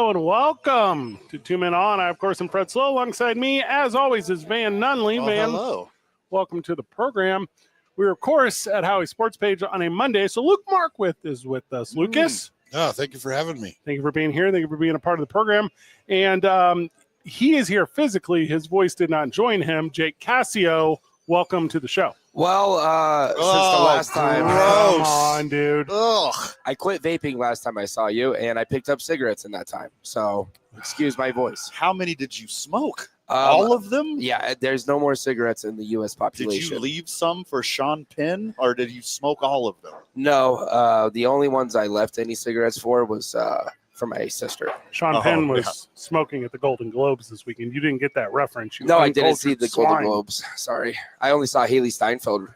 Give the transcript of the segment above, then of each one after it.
Hello and welcome to 2 Men On. I, of course, am Fred Slow. Alongside me, as always, is Van Nunley. Van, hello. Welcome to the program. We're, of course, at Howies Sports Page on a Monday. So Luke Markwith is with us. Lucas. Oh, thank you for having me. Thank you for being here. Thank you for being a part of the program. And he is here physically. His voice did not join him. Jake Cassio, welcome to the show. Well, since the last time, Come on, dude. Ugh. I quit vaping last time I saw you, and I picked up cigarettes in that time. So, excuse my voice. How many did you smoke? All of them? Yeah, there's no more cigarettes in the U.S. population. Did you leave some for Sean Penn, or did you smoke all of them? No, the only ones I left any cigarettes for was for my sister. Sean Penn was smoking at the Golden Globes this weekend. You didn't get that reference. No, I didn't see the swine. Golden Globes. Sorry. I only saw Haley Steinfeld.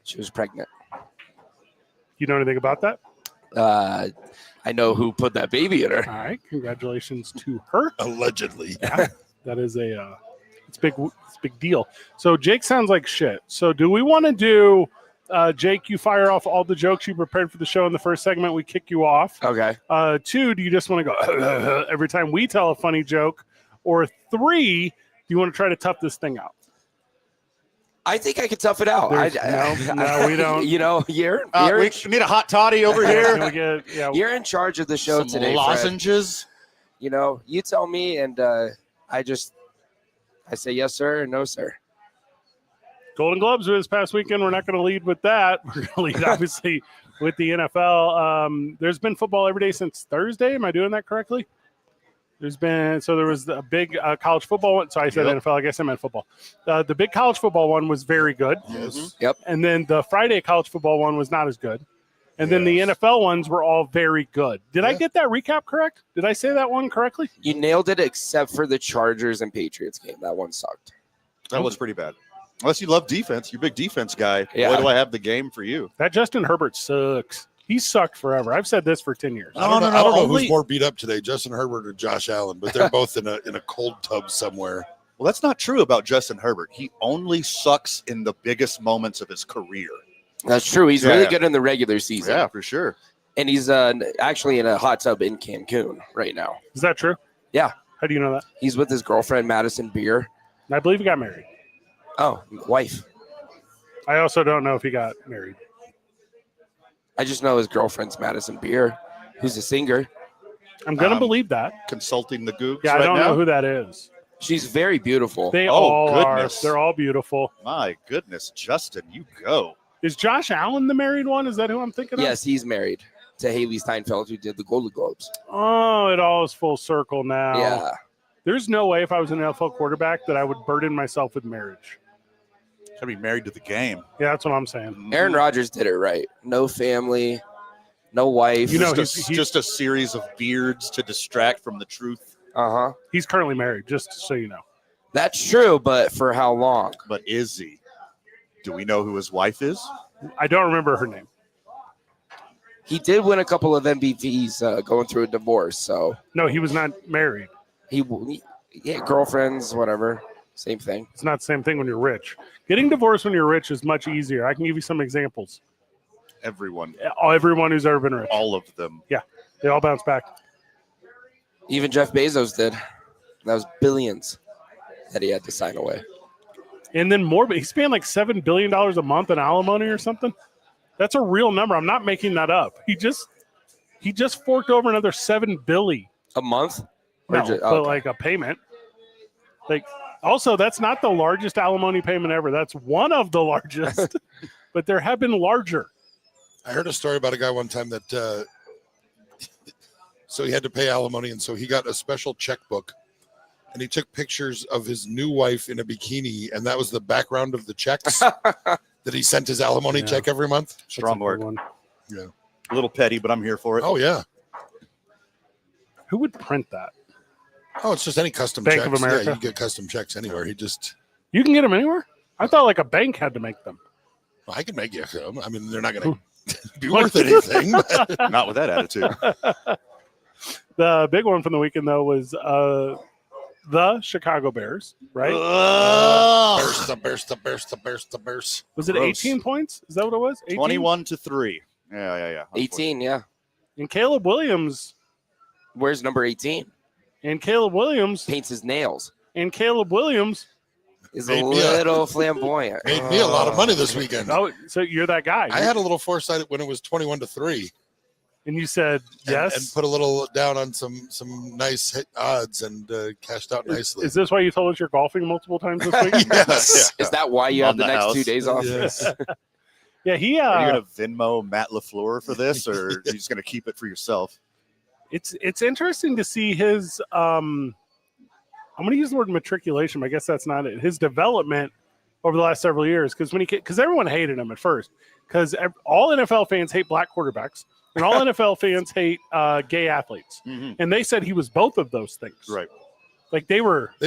She was pregnant. You know anything about that? I know who put that baby in her. All right. Congratulations to her. Allegedly. Yeah, that is it's a big deal. So Jake sounds like shit. So do we want to do, Jake, you fire off all the jokes you prepared for the show in the first segment. We kick you off. Okay. 2, do you just want to go every time we tell a funny joke? Or 3, do you want to try to tough this thing out? I think I could tough it out. No, we don't. You know, We need a hot toddy over here. You're in charge of the show Some today, lozenges. Fred. You know, you tell me, and I say yes, sir, or no, sir. Golden Globes were this past weekend. We're not going to lead with that. We're going to lead, obviously, with the NFL. There's been football every day since Thursday. Am I doing that correctly? There was a big college football one. So I said NFL. I guess I meant football. The big college football one was very good. Yes. Yep. And then the Friday college football one was not as good. And then the NFL ones were all very good. Did I get that recap correct? Did I say that one correctly? You nailed it, except for the Chargers and Patriots game. That one sucked. That was pretty bad. Unless you love defense. You're a big defense guy. Yeah. Boy, do I have the game for you. That Justin Herbert sucks. He sucked forever. I've said this for 10 years. I don't know who's more beat up today, Justin Herbert or Josh Allen, but they're both in a cold tub somewhere. Well, that's not true about Justin Herbert. He only sucks in the biggest moments of his career. That's true. He's really good in the regular season. Yeah, for sure. And he's actually in a hot tub in Cancun right now. Is that true? Yeah. How do you know that? He's with his girlfriend, Madison Beer. I believe he got married. Oh, wife. I also don't know if he got married. I just know his girlfriend's Madison Beer, who's a singer. I'm going to believe that. Consulting the Googs Yeah, I don't know who that is. She's very beautiful. They all goodness. are. They're all beautiful. My goodness, Justin, you go. Is Josh Allen the married one? Is that who I'm thinking of? Yes, he's married to Haley Steinfeld, who did the Golden Globes. Oh, it all is full circle now. Yeah. There's no way if I was an NFL quarterback that I would burden myself with marriage. Should be married to the game. Yeah, that's what I'm saying. Aaron Rodgers did it right. No family, no wife. You know, Just just a series of beards to distract from the truth. Uh-huh. He's currently married, just so you know. That's true, but for how long? But is he? Do we know who his wife is? I don't remember her name. He did win a couple of MVPs going through a divorce, so No, he was not married. he girlfriends, whatever, same thing. It's not the same thing when you're rich. Getting divorced when you're rich is much easier. I can give you some examples. Everyone. Everyone who's ever been rich. All of them. Yeah, they all bounce back. Even Jeff Bezos did. That was billions that he had to sign away. And then more, but he's paying like $7 billion a month in alimony or something. That's a real number. I'm not making that up. He just forked over another $7 billion A month? No, but like a payment. Like, also, that's not the largest alimony payment ever. That's one of the largest, but there have been larger. I heard a story about a guy one time that so he had to pay alimony, and so he got a special checkbook, and he took pictures of his new wife in a bikini, and that was the background of the checks that he sent his alimony check every month. Strong word. Yeah. A little petty, but I'm here for it. Oh, yeah. Who would print that? Oh, it's just any custom Bank checks. of America? Yeah, you can get custom checks anywhere. You can get them anywhere? I thought like a bank had to make them. Well, I can make you some. I mean, they're not going to be worth anything. But. Not with that attitude. The big one from the weekend, though, was the Chicago Bears, right? Bears. Was it Gross. 18 points? Is that what it was? 18? 21-3. Yeah. 18, yeah. And Caleb Williams Where's number 18? And Caleb Williams. Paints his nails. And Caleb Williams. Is Made a me a- little flamboyant. Made me a lot of money this weekend. Oh, so you're that guy. I had a little foresight when it was 21-3. And you said yes. And put a little down on some nice hit odds and cashed out nicely. Is this why you told us you're golfing multiple times this week? Yes. Is that why you On have the the next house. 2 days off? Yes. Yeah, he. Are you going to Venmo Matt LaFleur for this, or are you just going to keep it for yourself? It's interesting to see his. I'm going to use the word matriculation, but I guess that's not it. His development over the last several years, because everyone hated him at first, because all NFL fans hate black quarterbacks, and all NFL fans hate gay athletes, and they said he was both of those things. Right. Like they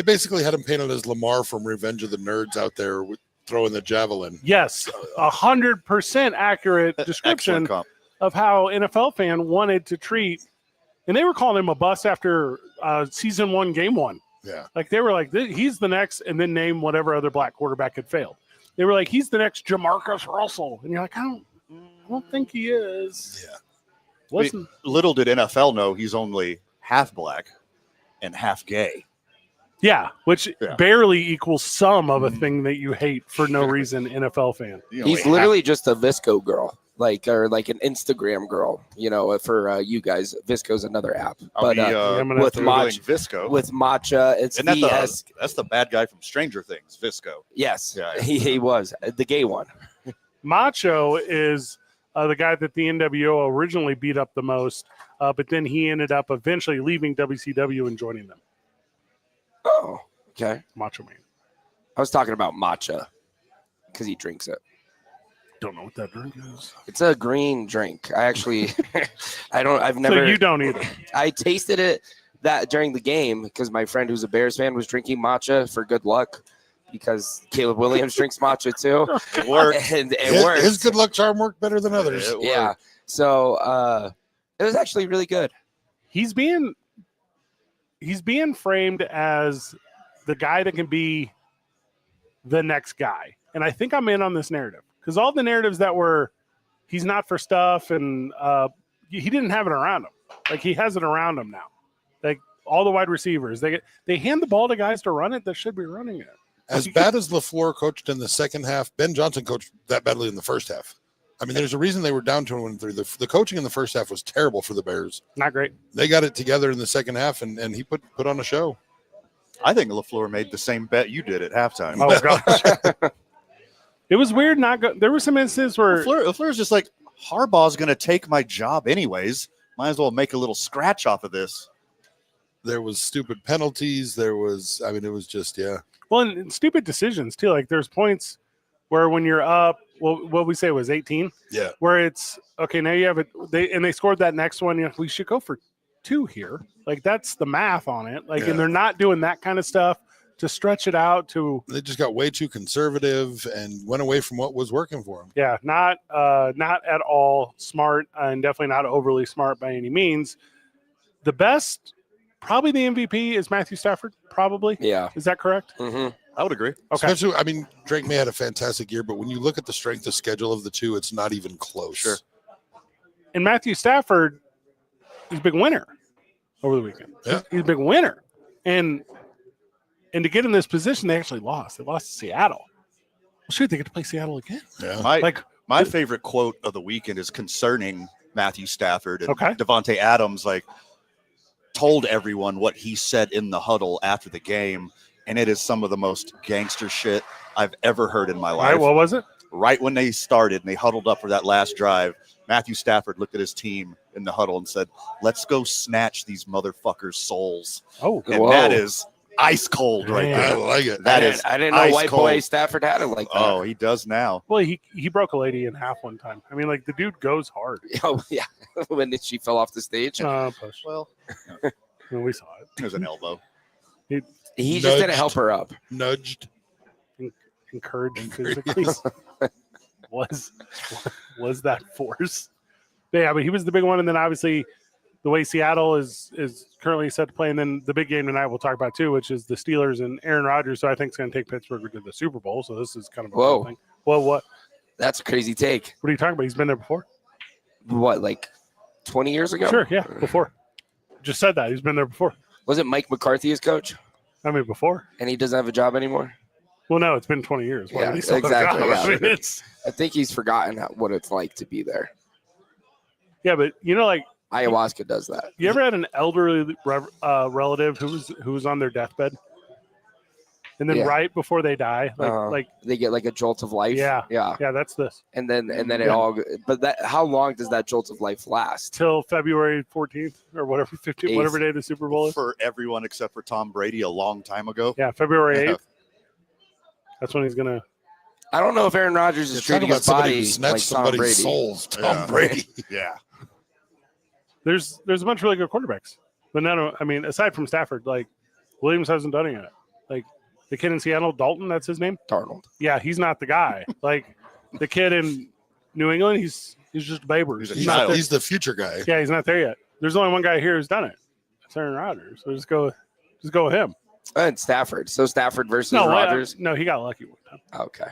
basically had him painted as Lamar from Revenge of the Nerds out there throwing the javelin. Yes, 100% accurate description Excellent comp. of how NFL fan wanted to treat, and they were calling him a bust after season 1, game 1. Yeah. Like they were like, he's the next, and then name whatever other black quarterback had failed. They were like, he's the next Jamarcus Russell, and you're like, I don't think he is. Yeah. Wasn't Little did NFL know he's only half black and half gay. yeah, which Yeah. barely equals some of a thing that you hate for no reason, NFL fan. You know, He's like literally just a Visco girl, or like an Instagram girl. For you guys, Visco's another app. But I'm gonna with have to Googling matcha, Visco. with matcha, it's Isn't that VS. that's the bad guy from Stranger Things, Visco. Yes, Yeah. he was the gay one. Macho is the guy that the NWO originally beat up the most, but then he ended up eventually leaving WCW and joining them. Oh, okay. Macho Man. I was talking about matcha because he drinks it. Don't know what that drink is. It's a green drink. I actually, I've never. So you don't either. I tasted it during the game because my friend who's a Bears fan was drinking matcha for good luck because Caleb Williams drinks matcha too. It worked. And it works. His good luck charm worked better than others. It Yeah. worked. So it was actually really good. He's being framed as the guy that can be the next guy. And I think I'm in on this narrative because all the narratives that were he's not for stuff and he didn't have it around him. Like he has it around him now. Like all the wide receivers, they hand the ball to guys to run it that should be running it. As bad as LaFleur coached in the second half, Ben Johnson coached that badly in the first half. I mean, there's a reason they were down 2-3. The coaching in the first half was terrible for the Bears. Not great. They got it together in the second half, and he put on a show. I think LaFleur made the same bet you did at halftime. Oh gosh. It was weird there were some instances where LaFleur's just like, Harbaugh's going to take my job anyways. Might as well make a little scratch off of this. There was stupid penalties. It was just, yeah. well, and stupid decisions too. Like there's points where when you're up, what we say was 18. Yeah. Where it's okay. Now you have it. They scored that next one. You know, we should go for 2 here. Like that's the math on it. Like, Yeah. and they're not doing that kind of stuff to stretch it out to. They just got way too conservative and went away from what was working for them. Yeah, not at all smart and definitely not overly smart by any means. The best, probably the MVP is Matthew Stafford. Probably. Yeah. Is that correct? Mm-hmm. I would agree. Okay. Especially, Drake May had a fantastic year, but when you look at the strength of schedule of the two, it's not even close. Sure. And Matthew Stafford is a big winner over the weekend. Yeah. He's a big winner. And to get in this position, they actually lost. They lost to Seattle. Well, shoot, they get to play Seattle again. Yeah. My favorite quote of the weekend is concerning Matthew Stafford and Okay. Devontae Adams, told everyone what he said in the huddle after the game, and it is some of the most gangster shit I've ever heard in my All life. right, what was it? Right when they started and they huddled up for that last drive, Matthew Stafford looked at his team in the huddle and said, "Let's go snatch these motherfuckers' souls." Oh, And Whoa. that is ice cold right Man. I there. like it. That is I didn't know ice white cold. boy Stafford had it like that. Oh, he does now. well, he broke a lady in half one time. I mean, like the dude goes hard. Oh yeah, when she fell off the stage, Push. Well, When we saw it, there's an elbow. he just didn't Nudged. help her up. Nudged. encouraged physically. was that force? Yeah, but he was the big one, and then obviously the way Seattle is currently set to play, and then the big game tonight we'll talk about too, which is the Steelers and Aaron Rodgers. So I think it's going to take Pittsburgh to the Super Bowl. So this is kind of a Whoa. cool thing. Well, what That's a crazy take. are you talking about? He's been there before. What, like 20 years ago? Sure, yeah, before. just said that. He's been there before. Wasn't Mike McCarthy his coach? I mean, before. And he doesn't have a job anymore? Well, no, it's been 20 years. Why Yeah, would he still have a exactly, job? yeah. I mean, I think he's forgotten what it's like to be there. yeah, but like Ayahuasca does that. you ever had an elderly relative who was on their deathbed, and then Yeah. right before they die, like They get like a jolt of life. Yeah. Yeah. yeah, that's this And then it Yeah. all. But how long does that jolt of life last? till February 14th or whatever 15th, Eighth. whatever day the Super Bowl is. For everyone except for Tom Brady a long time ago. Yeah, February Yeah. 8th. That's when he's gonna. I don't know if Aaron Rodgers is You're talking treating about his somebody body who snatched like Tom somebody's Brady. souls. Tom Yeah. Brady. Yeah. There's a bunch of really good quarterbacks, but aside from Stafford, like Williams hasn't done it yet. Like the kid in Seattle, Dalton, that's his name. Darnold. Yeah, he's not the guy. Like the kid in New England, he's just Babe Ruth. He's a He's not child. there. He's the future guy. Yeah, he's not there yet. There's only one guy here who's done it. It's Aaron Rodgers. So just go with him. And Stafford. So Stafford versus No, Rodgers. no, he got lucky one time. Okay.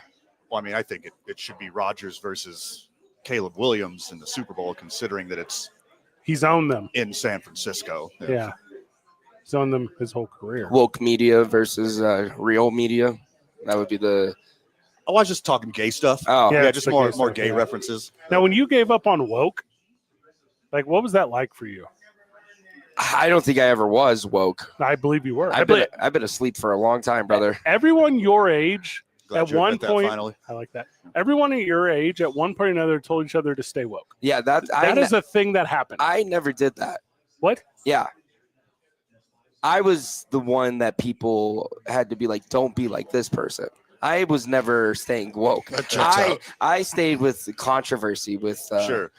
Well, I mean, I think it should be Rodgers versus Caleb Williams in the Super Bowl, considering that it's He's owned them. in San Francisco. Yeah, he's owned them his whole career. Woke media versus real media. That would be the. Oh, I was just talking gay stuff. Oh, Yeah. Yeah, it's just the more gay more stuff, gay yeah. references. Now, when you gave up on woke, like what was that like for you? I don't think I ever was woke. I believe you were. I've been asleep for a long time, brother. Everyone your age, Glad at you one admit that point, finally. I like that. Everyone at your age, at one point or another, told each other to stay woke. Yeah, That is a thing that happened. I never did that. What? Yeah. I was the one that people had to be like, don't be like this person. I was never staying woke. That checks out. I stayed with the controversy with, Sure.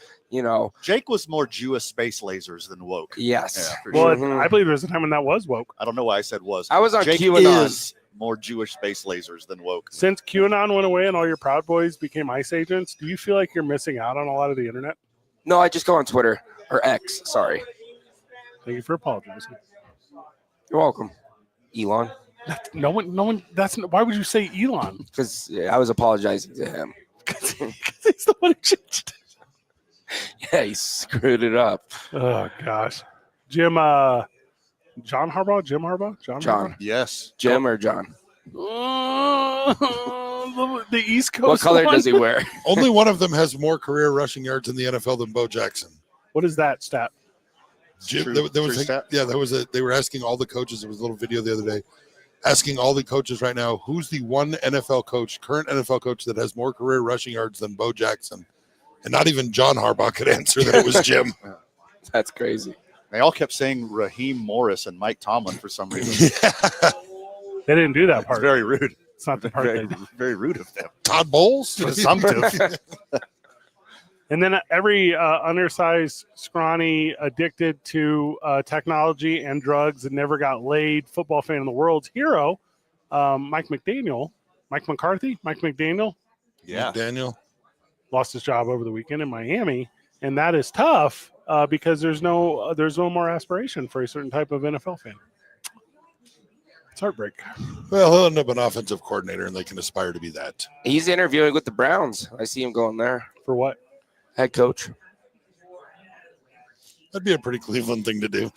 Jake was more Jewish space lasers than woke. Yes. Yeah, for Well, sure. Mhm. I believe there was a time when that was woke. I don't know why I said was. I was on Jake QAnon. is more Jewish space lasers than woke. Since QAnon went away and all your Proud Boys became ICE agents, do you feel like you're missing out on a lot of the internet? No, I just go on Twitter or X. Sorry. Thank you for apologizing. You're welcome, Elon. No one. Why would you say Elon? Because I was apologizing to him. He's the one who changed it. Yeah, he screwed it up. Oh gosh, Jim. John Harbaugh. Jim Harbaugh. John. Yes. Jim or John? Harbaugh? The East Coast. What color one? does he wear? Only one of them has more career rushing yards in the NFL than Bo Jackson. What is that stat? Jim, True- there was true a, stat. yeah, they were asking all the coaches. There was a little video the other day asking all the coaches right now, who's the one current NFL coach that has more career rushing yards than Bo Jackson? And not even John Harbaugh could answer that it was Jim. That's crazy. They all kept saying Raheem Morris and Mike Tomlin for some reason. They didn't do that It's part. very rude. It's not the part. Very, They, very rude of them. Todd Bowles? Assumptive. and then every undersized, scrawny, addicted to technology and drugs and never got laid football fan in the world's hero, Mike McDaniel, Yeah. Daniel. lost his job over the weekend in Miami, and that is tough because there's no more aspiration for a certain type of NFL fan. It's heartbreak. Well, he'll end up an offensive coordinator, and they can aspire to be that. He's interviewing with the Browns. I see him going there. For what? Head coach. That'd be a pretty Cleveland thing to do.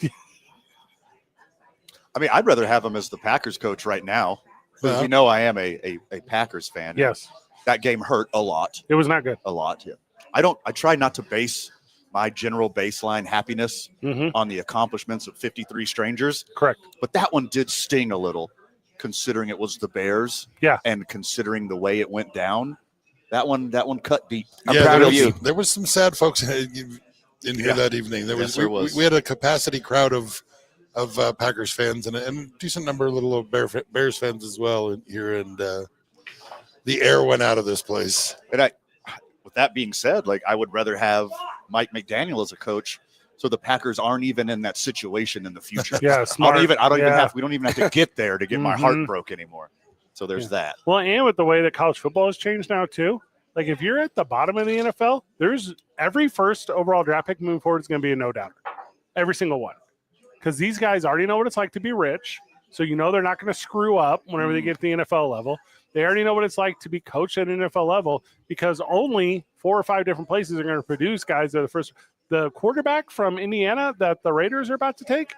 I mean, I'd rather have him as the Packers coach right now. Because you know I am a Packers fan. Yes, That game hurt a lot. it was not good. A lot. Yeah. I try not to base my general baseline happiness on the accomplishments of 53 strangers. Correct. But that one did sting a little, considering it was the Bears. Yeah. And considering the way it went down. That one cut deep. I'm proud of you. There was some sad folks in here that evening. There Yes, was, there was. We had a capacity crowd of Packers fans and a decent number of little Bears fans as well in here, and the air went out of this place. And with that being said, like I would rather have Mike McDaniel as a coach, so the Packers aren't even in that situation in the future. Yeah, smart. we don't even Yeah. have to get there to get my heart Mhm. broke anymore. So there's Yeah. that. Well, and with the way that college football has changed now too, like if you're at the bottom of the NFL, there's every first overall draft pick moving forward is going to be a no doubter, every single one, because these guys already know what it's like to be rich. So they're not going to screw up whenever they get to the NFL level. They already know what it's like to be coached at an NFL level because only 4 or 5 different places are going to produce guys that are the first. the quarterback from Indiana that the Raiders are about to take,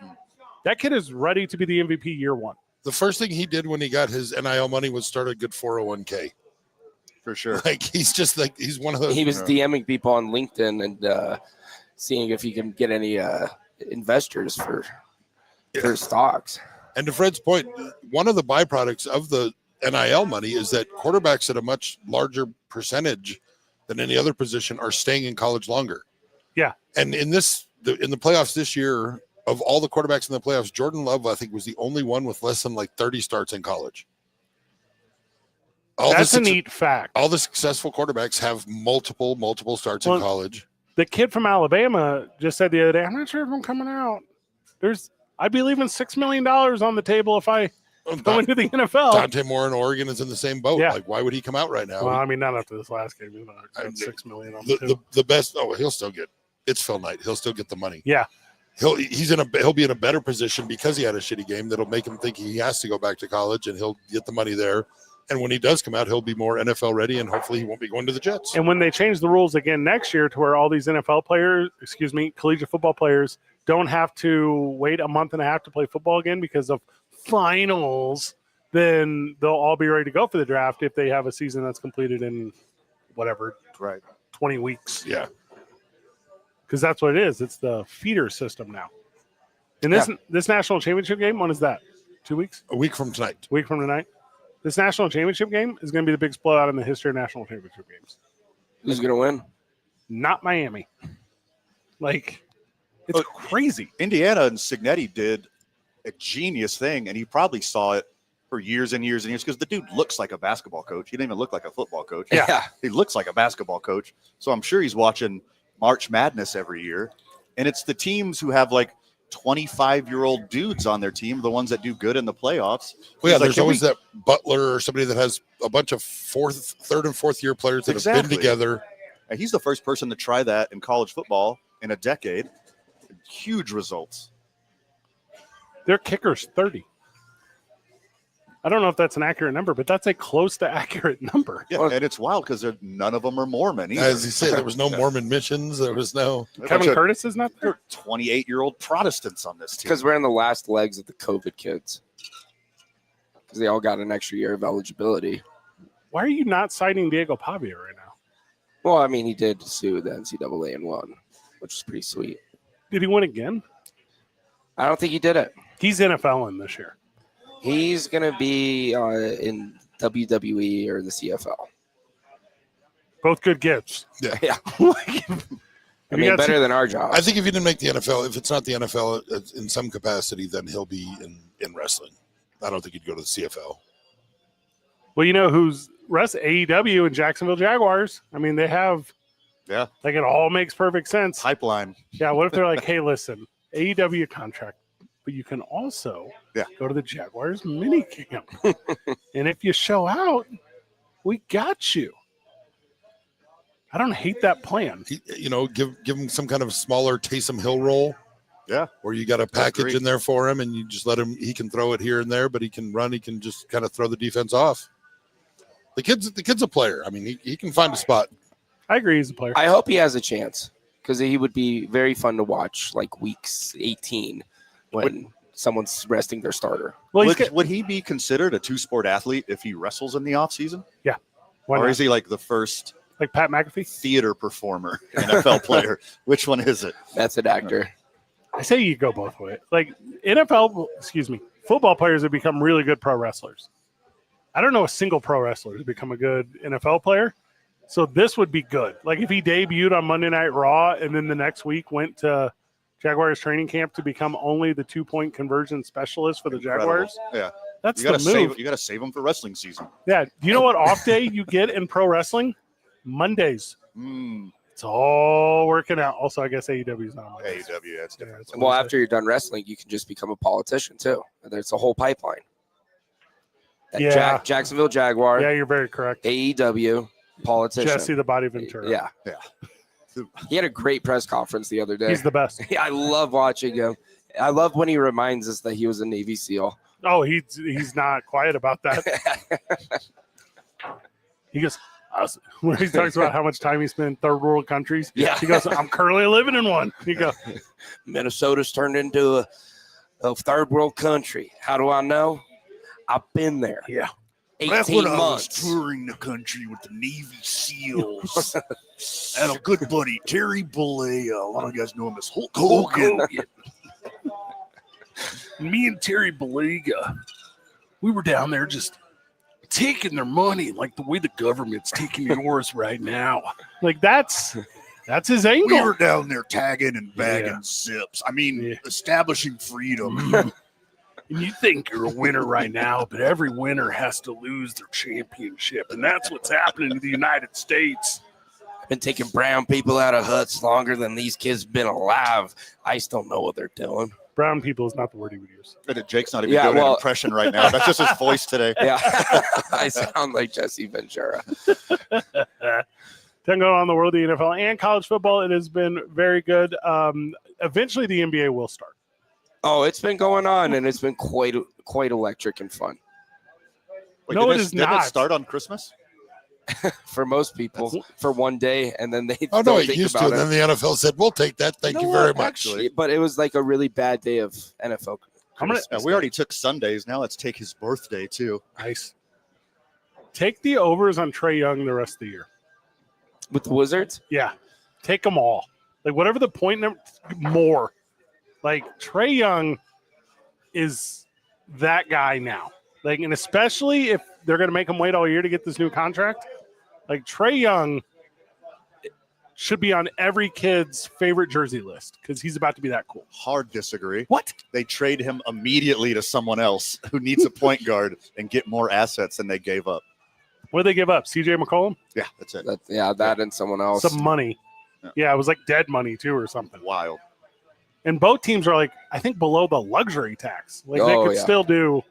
that kid is ready to be the MVP year one. The first thing he did when he got his NIL money was start a good 401k. For sure. Like he's one of those. He was DMing people on LinkedIn and seeing if he can get any investors for stocks. And to Fred's point, one of the byproducts of the NIL money is that quarterbacks at a much larger percentage than any other position are staying in college longer. Yeah. And in the playoffs this year, of all the quarterbacks in the playoffs, Jordan Love, I think, was the only one with less than like 30 starts in college. That's a neat fact. All the successful quarterbacks have multiple starts in college. The kid from Alabama just said the other day, I'm not sure if I'm coming out. I'd be leaving $6 million on the table if I go into the NFL. Dante Moore in Oregon is in the same boat. Yeah. Like, why would he come out right now? Well, I mean, not after this last game. He's not $6 million on the table. The best. Oh, he'll still get. It's Phil Knight. He'll still get the money. Yeah. He'll be in a better position because he had a shitty game that'll make him think he has to go back to college, and he'll get the money there. And when he does come out, he'll be more NFL ready, and hopefully he won't be going to the Jets. And when they change the rules again next year to where all these collegiate football players don't have to wait a month and a half to play football again because of finals, then they'll all be ready to go for the draft if they have a season that's completed in whatever, 20 weeks. Yeah. Because that's what it is. It's the feeder system now. And this national championship game, when is that? 2 weeks? A week from tonight. A week from tonight. This national championship game is going to be the big blowout in the history of national championship games. Who's going to win? Not Miami. It's crazy. Indiana and Signetti did a genius thing, and he probably saw it for years and years and years because the dude looks like a basketball coach. He didn't even look like a football coach. Yeah. He looks like a basketball coach. So I'm sure he's watching March Madness every year. And it's the teams who have 25-year-old dudes on their team, the ones that do good in the playoffs. Well, yeah, there's always that Butler or somebody that has a bunch of third and fourth year players that have been together. And he's the first person to try that in college football in a decade. Huge results. Their kicker's 30. I don't know if that's an accurate number, but that's a close to accurate number. Yeah, and it's wild because none of them are Mormon either. As you say, there was no Mormon missions. There was no. Kevin Curtis is not there? 28-year-old Protestants on this team. Because we're in the last legs of the COVID kids. Because they all got an extra year of eligibility. Why are you not citing Diego Pavia right now? Well, I mean, he did sue the NCAA and won, which is pretty sweet. Did he win again? I don't think he did it. He's NFL in this year. He's going to be in WWE or the CFL. Both good gifts. Yeah. I mean, better than our job. I think if he didn't make the NFL, if it's not the NFL in some capacity, then he'll be in wrestling. I don't think he'd go to the CFL. Well, you know who's AEW and Jacksonville Jaguars. I mean, they have. Yeah. It all makes perfect sense. Pipeline. Yeah. What if they're like, hey, listen, AEW contract, but you can also go to the Jaguars mini camp. And if you show out, we got you. I don't hate that plan. Give him some kind of smaller Taysom Hill role. Yeah. Where you got a package in there for him and you just let him, he can throw it here and there, but he can run, he can just kind of throw the defense off. The kid's a player. I mean, he can find a spot. I agree he's a player. I hope he has a chance because he would be very fun to watch weeks 18 when someone's resting their starter. Well, would he be considered a two-sport athlete if he wrestles in the offseason? Yeah. Or is he the first like Pat McAfee theater performer, NFL player? Which one is it? That's an actor. I say you go both ways. Football players have become really good pro wrestlers. I don't know a single pro wrestler who's become a good NFL player. So this would be good. If he debuted on Monday Night Raw and then the next week went to Jaguars training camp to become only the 2-point conversion specialist for the Jaguars. Yeah. That's the move. You got to save him for wrestling season. Yeah. Do you know what off day you get in pro wrestling? Mondays. It's all working out. Also, I guess AEW is not on Mondays. AEW, that's different. Well, after you're done wrestling, you can just become a politician too. There's a whole pipeline. Jacksonville Jaguar. Yeah, you're very correct. AEW, politician. Jesse the Body Ventura. Yeah. He had a great press conference the other day. He's the best. I love watching him. I love when he reminds us that he was a Navy SEAL. Oh, he's not quiet about that. He goes, Where he talks about how much time he spent in third world countries. Yeah. He goes, I'm currently living in one. You go, Minnesota's turned into a third world country. How do I know? I've been there. yeah. 18 months. touring the country with the Navy SEALs. And a good buddy, Terry Bollea. A lot of you guys know him as Hulk Hogan. Me and Terry Belega, we were down there just taking their money like the way the government's taking yours right now. Like that's his angle. We were down there tagging and bagging Yeah. zips. I mean, Yeah. establishing freedom. And you think you're a winner right now, but every winner has to lose their championship. And that's what's happening to the United States. Been taking brown people out of huts longer than these kids been alive. I still know what they're doing. Brown people is not the word he would use. Jake's not even Yeah, doing an well- impression right now. That's just his voice today. Yeah, I sound like Jesse Ventura. 10 going on in the world of the NFL and college football. It has been very good. Eventually, the NBA will start. Oh, it's been going on, and it's been quite electric and fun Wait, No, didn't it is didn't not. it start on Christmas? for most people for one day, and then they Oh, don't no, it think used to. about And then the NFL said, we'll take that. Thank you very much. Actually, But it was like a really bad day of NFL. I'm gonna- Christmas we Day. already took Sundays. Now let's take his birthday too. Nice. Take the overs on Trae Young the rest of the year. with the Wizards. Yeah. Take them all. Like, whatever the point number, more. Like, Trae Young is that guy now. Like, and especially if they're going to make him wait all year to get this new contract. Like, Trae Young should be on every kid's favorite jersey list because he's about to be that cool. Hard disagree. What? They trade him immediately to someone else who needs a point guard and get more assets than they gave up. What did they give up? CJ McCollum? Yeah, that's it. That and someone else. Some money. Yeah. Yeah, it was like dead money too or something. Wild. And both teams are like, I think below the luxury tax. Like they Oh, could yeah. still do.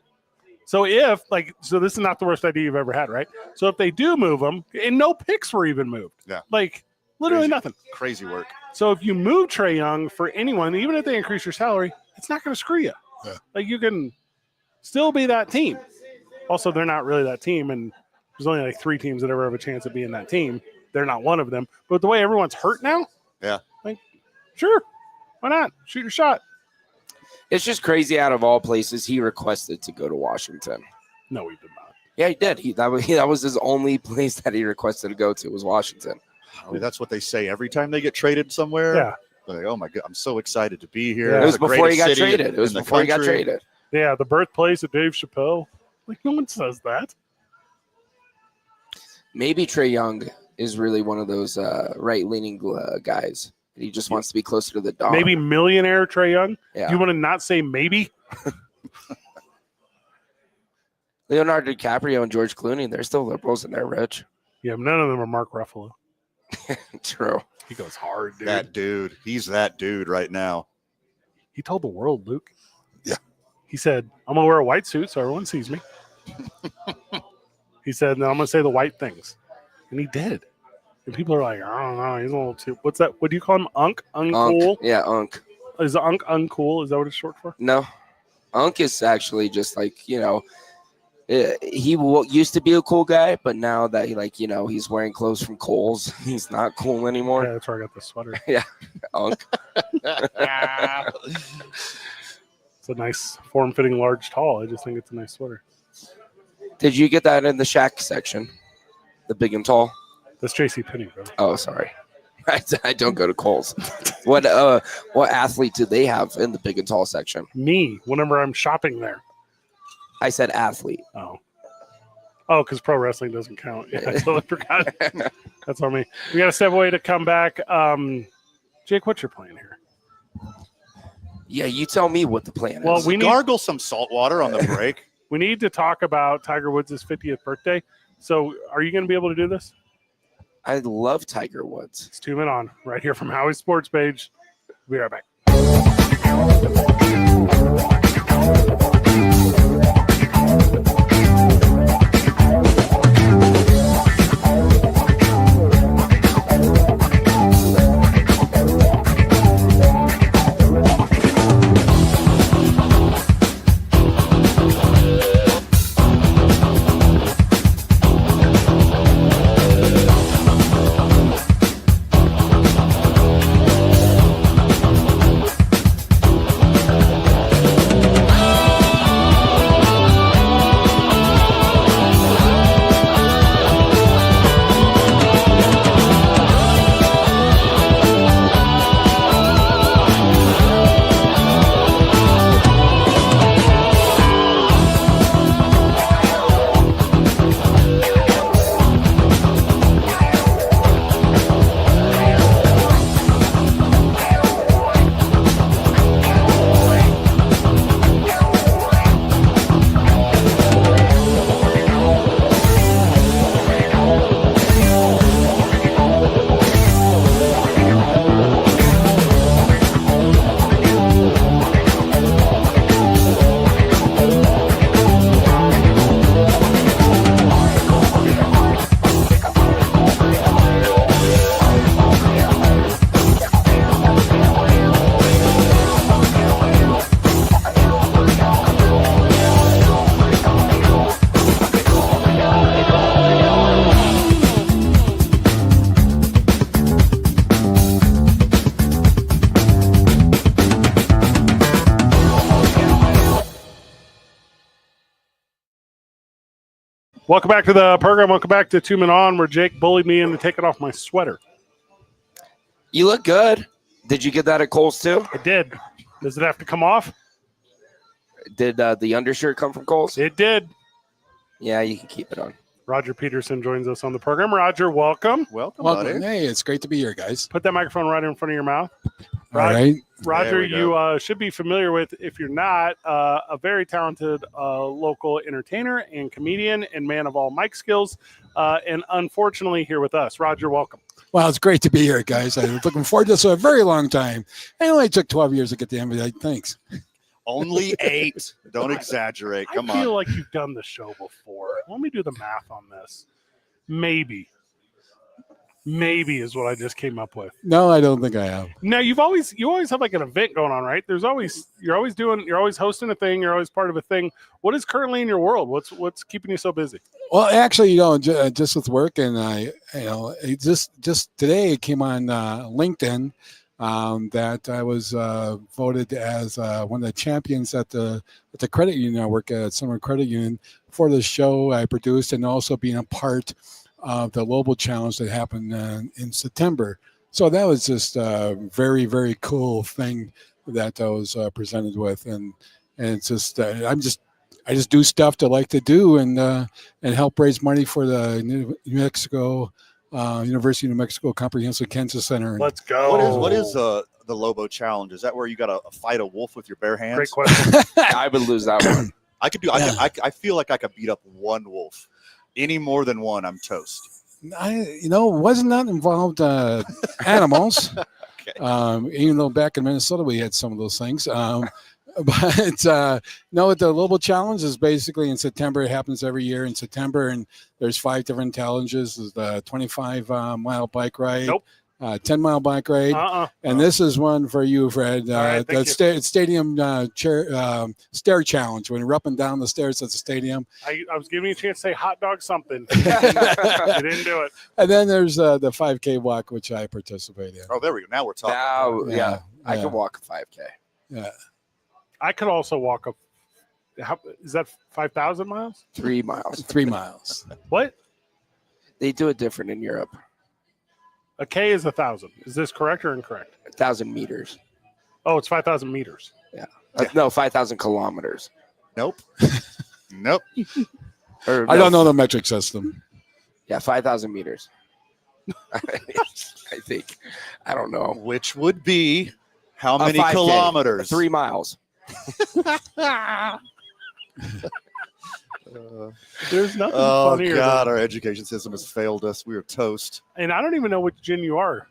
So this is not the worst idea you've ever had, right? So if they do move them, and no picks were even moved. Yeah. Like literally Crazy. nothing. Crazy work. So if you move Trae Young for anyone, even if they increase your salary, it's not going to screw you. Yeah. Like you can still be that team. Also, they're not really that team, and there's only like 3 teams that ever have a chance of being that team. They're not one of them. But the way everyone's hurt now, Yeah. like sure, why not? Shoot your shot. It's just crazy. Out of all places, he requested to go to Washington. No, he did not. Yeah, he did. That was his only place that he requested to go to was Washington. I mean, that's what they say every time they get traded somewhere. Yeah. They're like, oh my God, I'm so excited to be here. Yeah. It was It's the before he got greatest city traded. It was in the before he got country. traded. Yeah, the birthplace of Dave Chappelle. Like no one says that. Maybe Trae Young is really one of those right-leaning guys. He just wants to be closer to the dog. Maybe millionaire Trae Young. Yeah. You want to not say maybe? Leonardo DiCaprio and George Clooney, they're still liberals and they're rich. Yeah, none of them are Mark Ruffalo. True. He goes hard, dude. That dude. He's that dude right now. He told the world, Luke. Yeah. He said, I'm going to wear a white suit so everyone sees me. He said, no, I'm going to say the white things. And he did. And people are like, I don't know. He's a little too. What's that? What do you call him? Uncool? Unk. Yeah, Unk. Is Unk uncool? Is that what it's short for? No. Unk is actually just like, he used to be a cool guy, but now that he's wearing clothes from Kohl's, he's not cool anymore. Yeah, that's where I got the sweater. Unk. It's a nice form-fitting large tall. I just think it's a nice sweater. Did you get that in the Shaq section? The big and tall? That's J.C. Penney, bro. Oh, sorry. I don't go to Kohl's. What athlete do they have in the big and tall section? Me, whenever I'm shopping there. I said athlete. Oh, because pro wrestling doesn't count. Yeah, I totally forgot. That's on me. We got to step away to come back. Jake, what's your plan here? Yeah, you tell me what the plan Well, is. we need Gargle some salt water on the break. we need to talk about Tiger Woods' 50th birthday. So, are you going to be able to do this? I love Tiger Woods. It's 2 Men On right here from Howies Sports Page. We'll be right back. Welcome back to the program. Welcome back to 2 Men On, where Jake bullied me into taking off my sweater. You look good. Did you get that at Kohl's too? I did. Does it have to come off? Did the undershirt come from Kohl's? It did. Yeah, you can keep it on. Roger Peterson joins us on the program. Roger, welcome. Welcome, Well, buddy. hey, it's great to be here, guys. Put that microphone right in front of your mouth. All right. Roger, we go. you should be familiar with, if you're not, a very talented local entertainer and comedian and man of all mic skills, and unfortunately here with us. Roger, welcome. Well, it's great to be here, guys. I've been looking forward to this for a very long time. It only took 12 years to get the MVP. Thanks. Only 8. Don't exaggerate. Come I feel on. like you've done the show before. Let me do the math on this. Maybe is what I just came up with. No, I don't think I have. Now you always have like an event going on, right? You're always hosting a thing. You're always part of a thing. What is currently in your world? What's keeping you so busy? Well, actually, just with work, and it just today it came on LinkedIn that I was voted as one of the champions at the credit union. I work at Summer Credit Union for the show I produced, and also being a part of the global challenge that happened in September. So that was just a very, very cool thing that I was presented with, and it's just I just do stuff to like to do and help raise money for the New Mexico University of New Mexico Comprehensive Cancer Center. Let's go. What is the Lobo Challenge? Is that where you got to fight a wolf with your bare hands? Great question. I would lose that one. I could do. I feel like I could beat up one wolf. Any more than one, I'm toast. Wasn't that involved animals. Okay. Even though back in Minnesota we had some of those things. But no, the global challenge is basically in September. It happens every year in September, and there's 5 different challenges. There's the 25-mile bike ride, Nope. 10-mile bike ride, and this is one for you, Fred. right, The thank stadium stair challenge. When you're up and down the stairs at the stadium. I was giving you a chance to say hot dog something. You didn't do it. And then there's the 5K walk, which I participate in. Oh, there we go. Now we're talking. Now, yeah, I can walk a 5K. Yeah. I could also walk up. Is that 5,000 miles? 3 miles. 3 miles. What? They do it different in Europe. A K is 1,000. Is this correct or incorrect? 1,000 meters. Oh, it's 5,000 meters. No, 5,000 kilometers. Nope. Nope. Or, I don't know the metric system. Yeah, 5,000 meters. I think. I don't know. Which would be how A many 5K, kilometers? 3 miles. There's nothing Oh funnier. God, our education system has failed us. We are toast. And I don't even know which gen you are.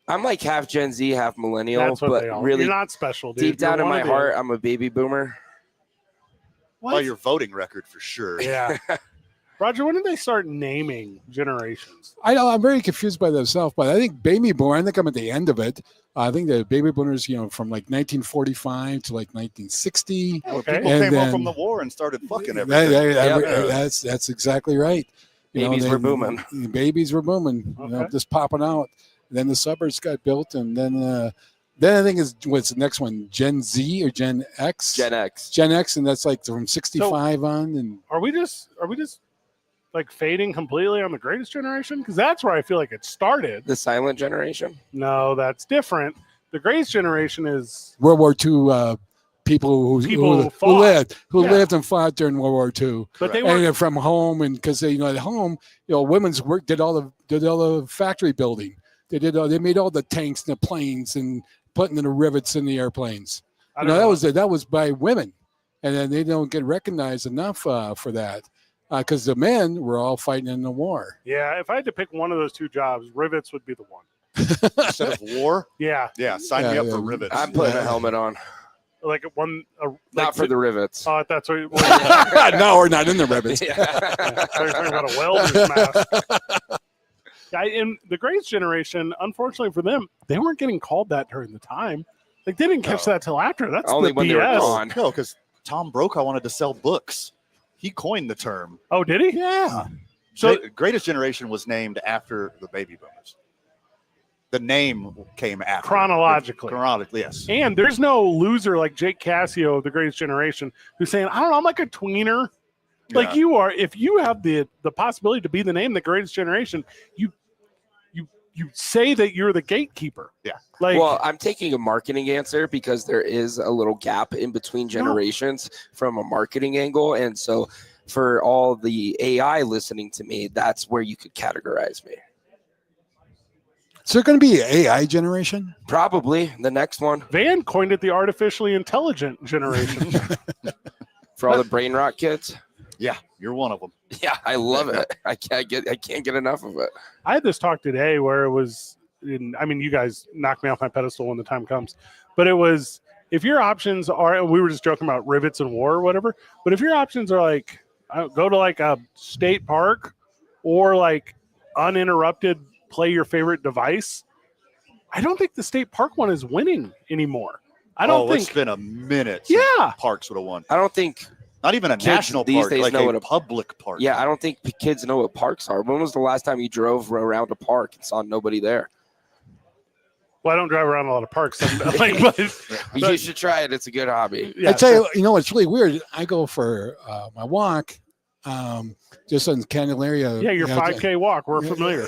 I'm like half Gen Z, half millennial, That's what but they are. really You're not special, dude. deep down You're in one my of the- heart, I'm a baby boomer. By your voting record, for sure. Yeah. Roger, when did they start naming generations? I know I'm very confused by themselves, but I think baby boomer. I think I'm at the end of it. I think the baby boomers, from like 1945 to like 1960. Well, Okay. people And came home then- from the war and started fucking everything. That's exactly right. Babies were booming. Babies were booming. Okay. Just popping out. Then the suburbs got built, and then I think what's the next one? Gen Z or Gen X? Gen X. Gen X, and that's like from 65 on. And Are we just like fading completely on the greatest generation? Because that's where I feel like it started. The silent generation. No, that's different. The greatest generation is World War II people who fought. lived and fought during World War II. but they And were they're from home, and because they, at home, women's work did all the factory building. They made all the tanks and the planes and putting the rivets in the airplanes. I don't know. That was by women, and then they don't get recognized enough for that because the men were all fighting in the war. Yeah, if I had to pick one of those two jobs, rivets would be the one. Instead of war, Yeah, yeah, sign me Yeah, up for yeah. rivets. I'm putting a helmet on. like one. Not for the rivets. Oh, that's what. Well, No, we're not in the rivets. yeah, so you're talking about a welder's mask. Yeah, and the greatest generation, unfortunately for them, they weren't getting called that during the time. Like they didn't catch that till after. That's Only the when they were BS. gone. No, because Tom Brokaw wanted to sell books. He coined the term. Oh, did he? Yeah. So Greatest Generation was named after the baby boomers. The name came after. Chronologically. Chronologically, yes. and there's no loser like Jake Cassio of the Greatest Generation who's saying, I don't know, I'm like a tweener. Like Yeah. you are, if you have the possibility to be the name, the greatest generation, you say that you're the gatekeeper. Yeah. Like, Well, I'm taking a marketing answer because there is a little gap in between generations from a marketing angle. And so for all the AI listening to me, that's where you could categorize me. Is there going to be an AI generation? Probably the next one Van coined it the artificially intelligent generation. for all the brain rot kids. Yeah, you're one of them. Yeah, I love it. I can't get enough of it. I had this talk today where it was, you guys knock me off my pedestal when the time comes, but it was, if your options are, we were just joking about rivets and war or whatever, but if your options are like, go to like a state park or like uninterrupted play your favorite device, I don't think the state park one is winning anymore. I don't think. It's been a minute since Yeah. parks would have won. I don't think Not even a Kids national these park, days like know a what a- public park. Yeah, I don't think kids know what parks are. When was the last time you drove around a park and saw nobody there? Well, I don't drive around a lot of parks. But You should try it. It's a good hobby. yeah, I tell you, what's really weird. I go for my walk, just on Candelaria. yeah, your 5K walk. We're familiar.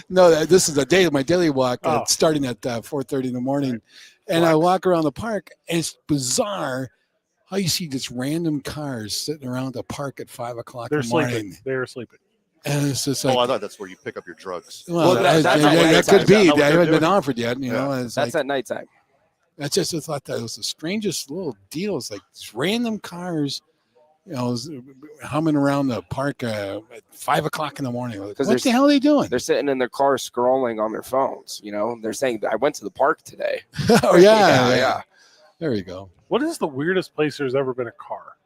No, this is my daily walk, Oh. starting at 4:30 in the morning, and I walk around the park. And it's bizarre how you see just random cars sitting around the park at 5 o'clock They're in the morning, sleeping. They're sleeping. and it's just like, I thought that's where you pick up your drugs. well, that's that at could nighttime. be. Is that what They they're haven't been doing? offered yet. You know, it's That's like, at nighttime. I just thought that was the strangest little deal. It's like these random cars, humming around the park at 5 o'clock in the morning. Like, 'Cause what the hell are they doing? They're sitting in their car scrolling on their phones. They're saying, I went to the park today. Oh yeah, Yeah. There you go. What is the weirdest place there's ever been a car?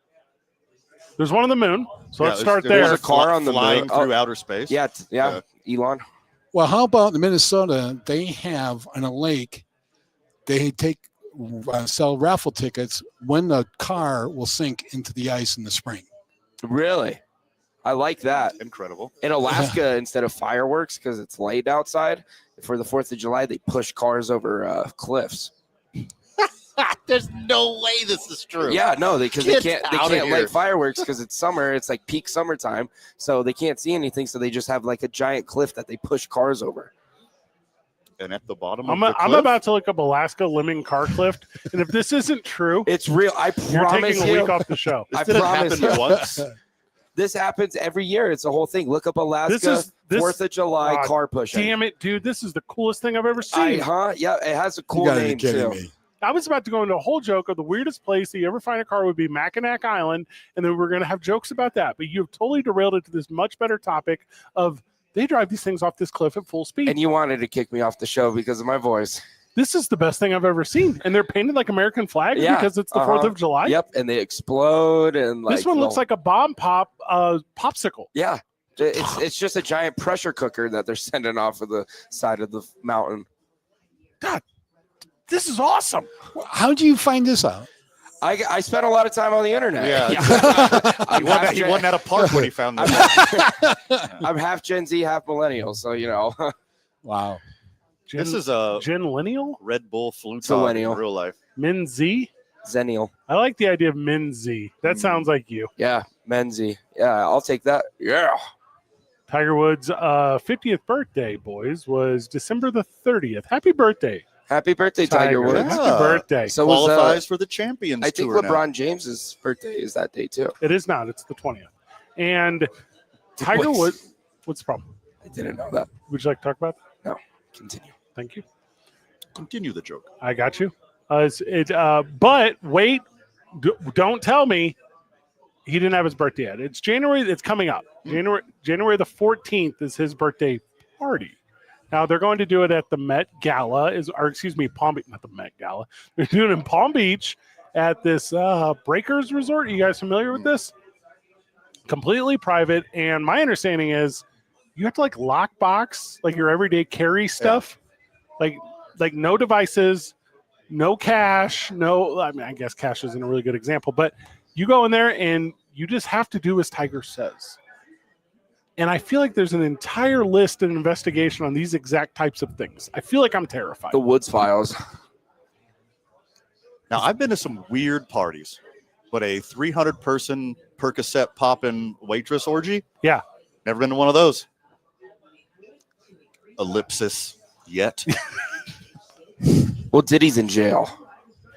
There's one on the moon. So Yeah, let's start there's there. a car on the flying moon. through Oh. outer space. Yeah. Elon. Well, how about in Minnesota? They have on a lake. They sell raffle tickets when the car will sink into the ice in the spring. Really? I like that. Incredible. In Alaska, instead of fireworks, because it's light outside, for the 4th of July, they push cars over cliffs. There's no way this is true. Yeah, no, because they Get can't outta here. light fireworks because it's summer. It's like peak summertime, so they can't see anything. So they just have like a giant cliff that they push cars over. And at the bottom I'm of the I'm cliff, about to look up Alaska Lemon Car Cliff. And if this isn't true, It's real. I you're promise taking a you. week off the show. this I didn't promise happen you. once. This happens every year. It's a whole thing. Look up Alaska This 4th of July car pushing. Damn it, dude. This is the coolest thing I've ever seen. Yeah, it has a You cool gotta be name kidding too. me. I was about to go into a whole joke of the weirdest place that you ever find a car would be Mackinac Island, and then we're going to have jokes about that. But you've totally derailed it to this much better topic of they drive these things off this cliff at full speed. And you wanted to kick me off the show because of my voice. This is the best thing I've ever seen. And they're painted like American flags Yeah, because it's the 4th of July. Yep, and they explode and like This one looks like a bomb popsicle. yeah. It's just a giant pressure cooker that they're sending off of the side of the mountain. This is awesome. How do you find this out? I spent a lot of time on the internet. Yeah. I'm, half He Gen, wasn't at a park when he found this. I'm half Gen Z, half millennial. So, Wow. This is a Genlineal? Red Bull flute Millennial. in real life. Min Z? Zennial. I like the idea of Min Z. That sounds like you. Yeah, Menzie. Yeah, I'll take that. Yeah. Tiger Woods' 50th birthday, boys, was December the 30th. Happy birthday, Happy birthday, Tiger Woods. Yeah. Happy birthday. So was, Qualifies for the Champions I think Tour LeBron now. James's birthday is that day too. It is not. It's the 20th. And Tiger Wait. Woods, what's the problem? I didn't know that. Would you like to talk about that? Continue. Thank you. Continue the joke. I got you. But wait, don't tell me he didn't have his birthday yet. It's January. It's coming up. January the 14th is his birthday party. Now they're going to do it at the Met Gala, Palm Beach, not the Met Gala. They're doing it in Palm Beach at this Breakers Resort. Are you guys familiar with this? Completely private, and my understanding is you have to like lockbox like your everyday carry stuff, like no devices, no cash, no. I mean, I guess cash isn't a really good example, but you go in there and you just have to do as Tiger says. And I feel like there's an entire list and investigation on these exact types of things. I feel like I'm terrified. The Woods Files. Now, I've been to some weird parties. but a 300-person Percocet poppin' waitress orgy. Yeah. Never been to one of those. Ellipsis yet. Well, Diddy's in jail,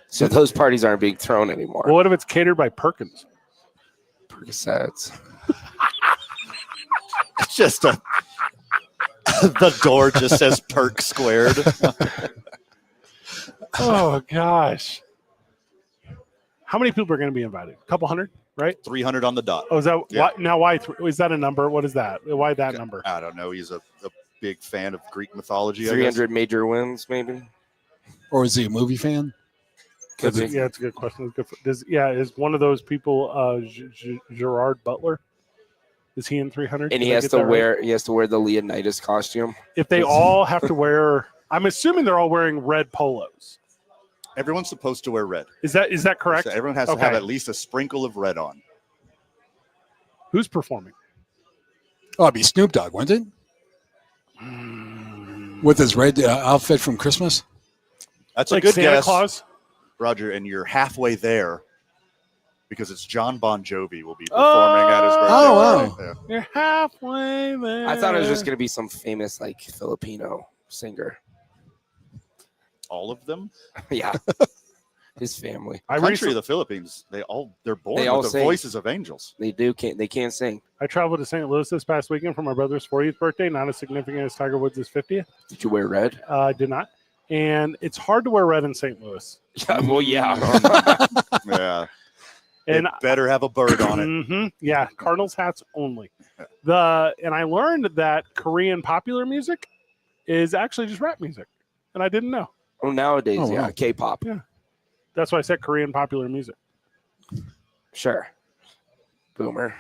so those parties aren't being thrown anymore. Well, what if it's catered by Perkins? Percocets. It's just the door just says Perk squared. Oh gosh. How many people are going to be invited? A couple hundred, right? 300 on the dot. Oh, is that Yeah. why? Now, why is that a number? What is that? Why that number? I don't know. He's a big fan of Greek mythology. 300 major wins, maybe. Or is he a movie fan? Could be. Yeah, it's a good question. It's good is one of those people Gerard Butler? Is he in 300? And Did he I has get to that right? wear the Leonidas costume. If they all have to wear, I'm assuming they're all wearing red polos. Everyone's supposed to wear red. Is that correct? So everyone has to have at least a sprinkle of red on. Who's performing? Oh, it'd be Snoop Dogg, wouldn't it? With his red outfit from Christmas. That's Like a good Santa guess, Claus? Roger. And you're halfway there because it's John Bon Jovi will be performing at his birthday. Oh, wow. Yeah. You're halfway there. I thought it was just going to be some famous like Filipino singer. All of them. Yeah. His family. Country of the Philippines. They're born They all with the sing. voices of angels. They can't sing. I traveled to St. Louis this past weekend for my brother's 40th birthday, not as significant as Tiger Woods' 50th. Did you wear red? I did not. And it's hard to wear red in St. Louis. Yeah, well, yeah. Yeah. And It better have a bird on it. Mhm, yeah, Cardinals hats only. And I learned that Korean popular music is actually just rap music, and I didn't know. Oh, nowadays, Oh, yeah, wow. K-pop. Yeah. That's why I said Korean popular music. Sure. Boomer.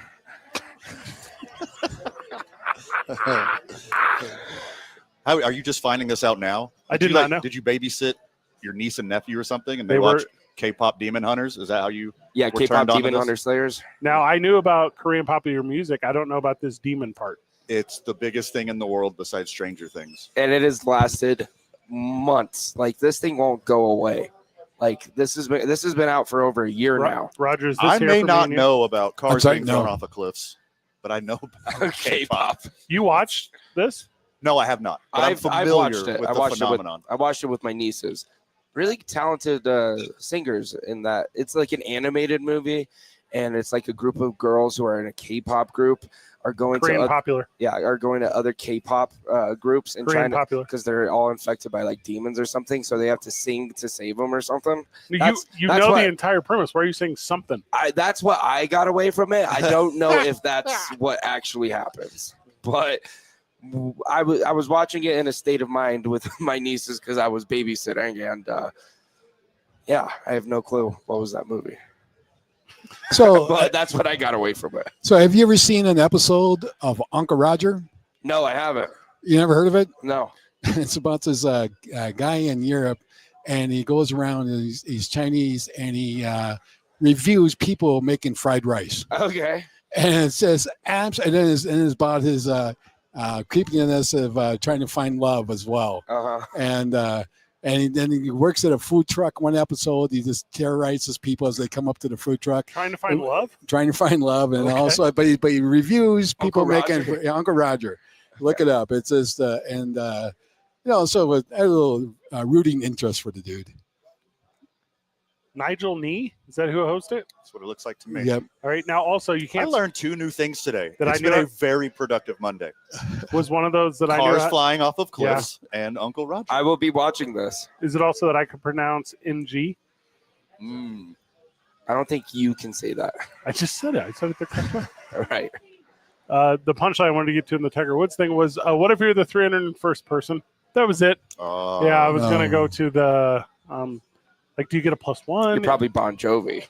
How are you just finding this out now? I did you, not know. Did you babysit your niece and nephew or something, and They they were- watched K-pop Demon Hunters? Is that how you? Yeah, We're K-pop turned on to Demon this? Hunter Slayers. Now I knew about Korean popular music. I don't know about this demon part. It's the biggest thing in the world besides Stranger Things. And it has lasted months. Like, this thing won't go away. Like, this has been out for over a year now. Roger, is this I here may for me not and you? know about cars sorry, being thrown no. off of cliffs, but I know about K-pop. You watched this? No, I have not. But I'm I've familiar watched it. with I the watched it with phenomenon. I watched it with my nieces. Really talented singers in that. It's like an animated movie, and it's like a group of girls who are in a K-pop group are going Korean to popular. are going to other K-pop groups and Korean trying to, popular. because they're all infected by like demons or something, so they have to sing to save them or something. You That's know what- the entire premise. Why are you saying something? That's what I got away from it. I don't know if that's what actually happens, but I was watching it in a state of mind with my nieces because I was babysitting, and yeah, I have no clue what was that movie. So, But that's what I got away from it. so have you ever seen an episode of Uncle Roger? No, I haven't. You never heard of it? No. It's about this guy in Europe, and he goes around and he's Chinese, and he reviews people making fried rice. Okay. And it says and then it's about his creepiness of trying to find love as well. Uh-huh. And then he works at a food truck. One episode, he just terrorizes people as they come up to the food truck, Trying to find love? trying to find love, and Okay. also, but he reviews people Uncle making Roger. yeah, Uncle Roger. Look it up. It's just so with a little rooting interest for the dude. Nigel Nee? Is that who hosted it? That's what it looks like to me. Yep. All right. Now, also, you I can't. learned 2 new things today. That I It's knew been I- a very productive Monday. Was one of those that I Cars knew. flying off of cliffs and Uncle Roger. I will be watching this. Is it also that I could pronounce NG? Mm. I don't think you can say that. I just said it. I said it the correct way. All right. The punchline I wanted to get to in the Tiger Woods thing was, what if you're the 301st person? That was it. Yeah, I was going to go to the, like, do you get a +1? You're probably Bon Jovi.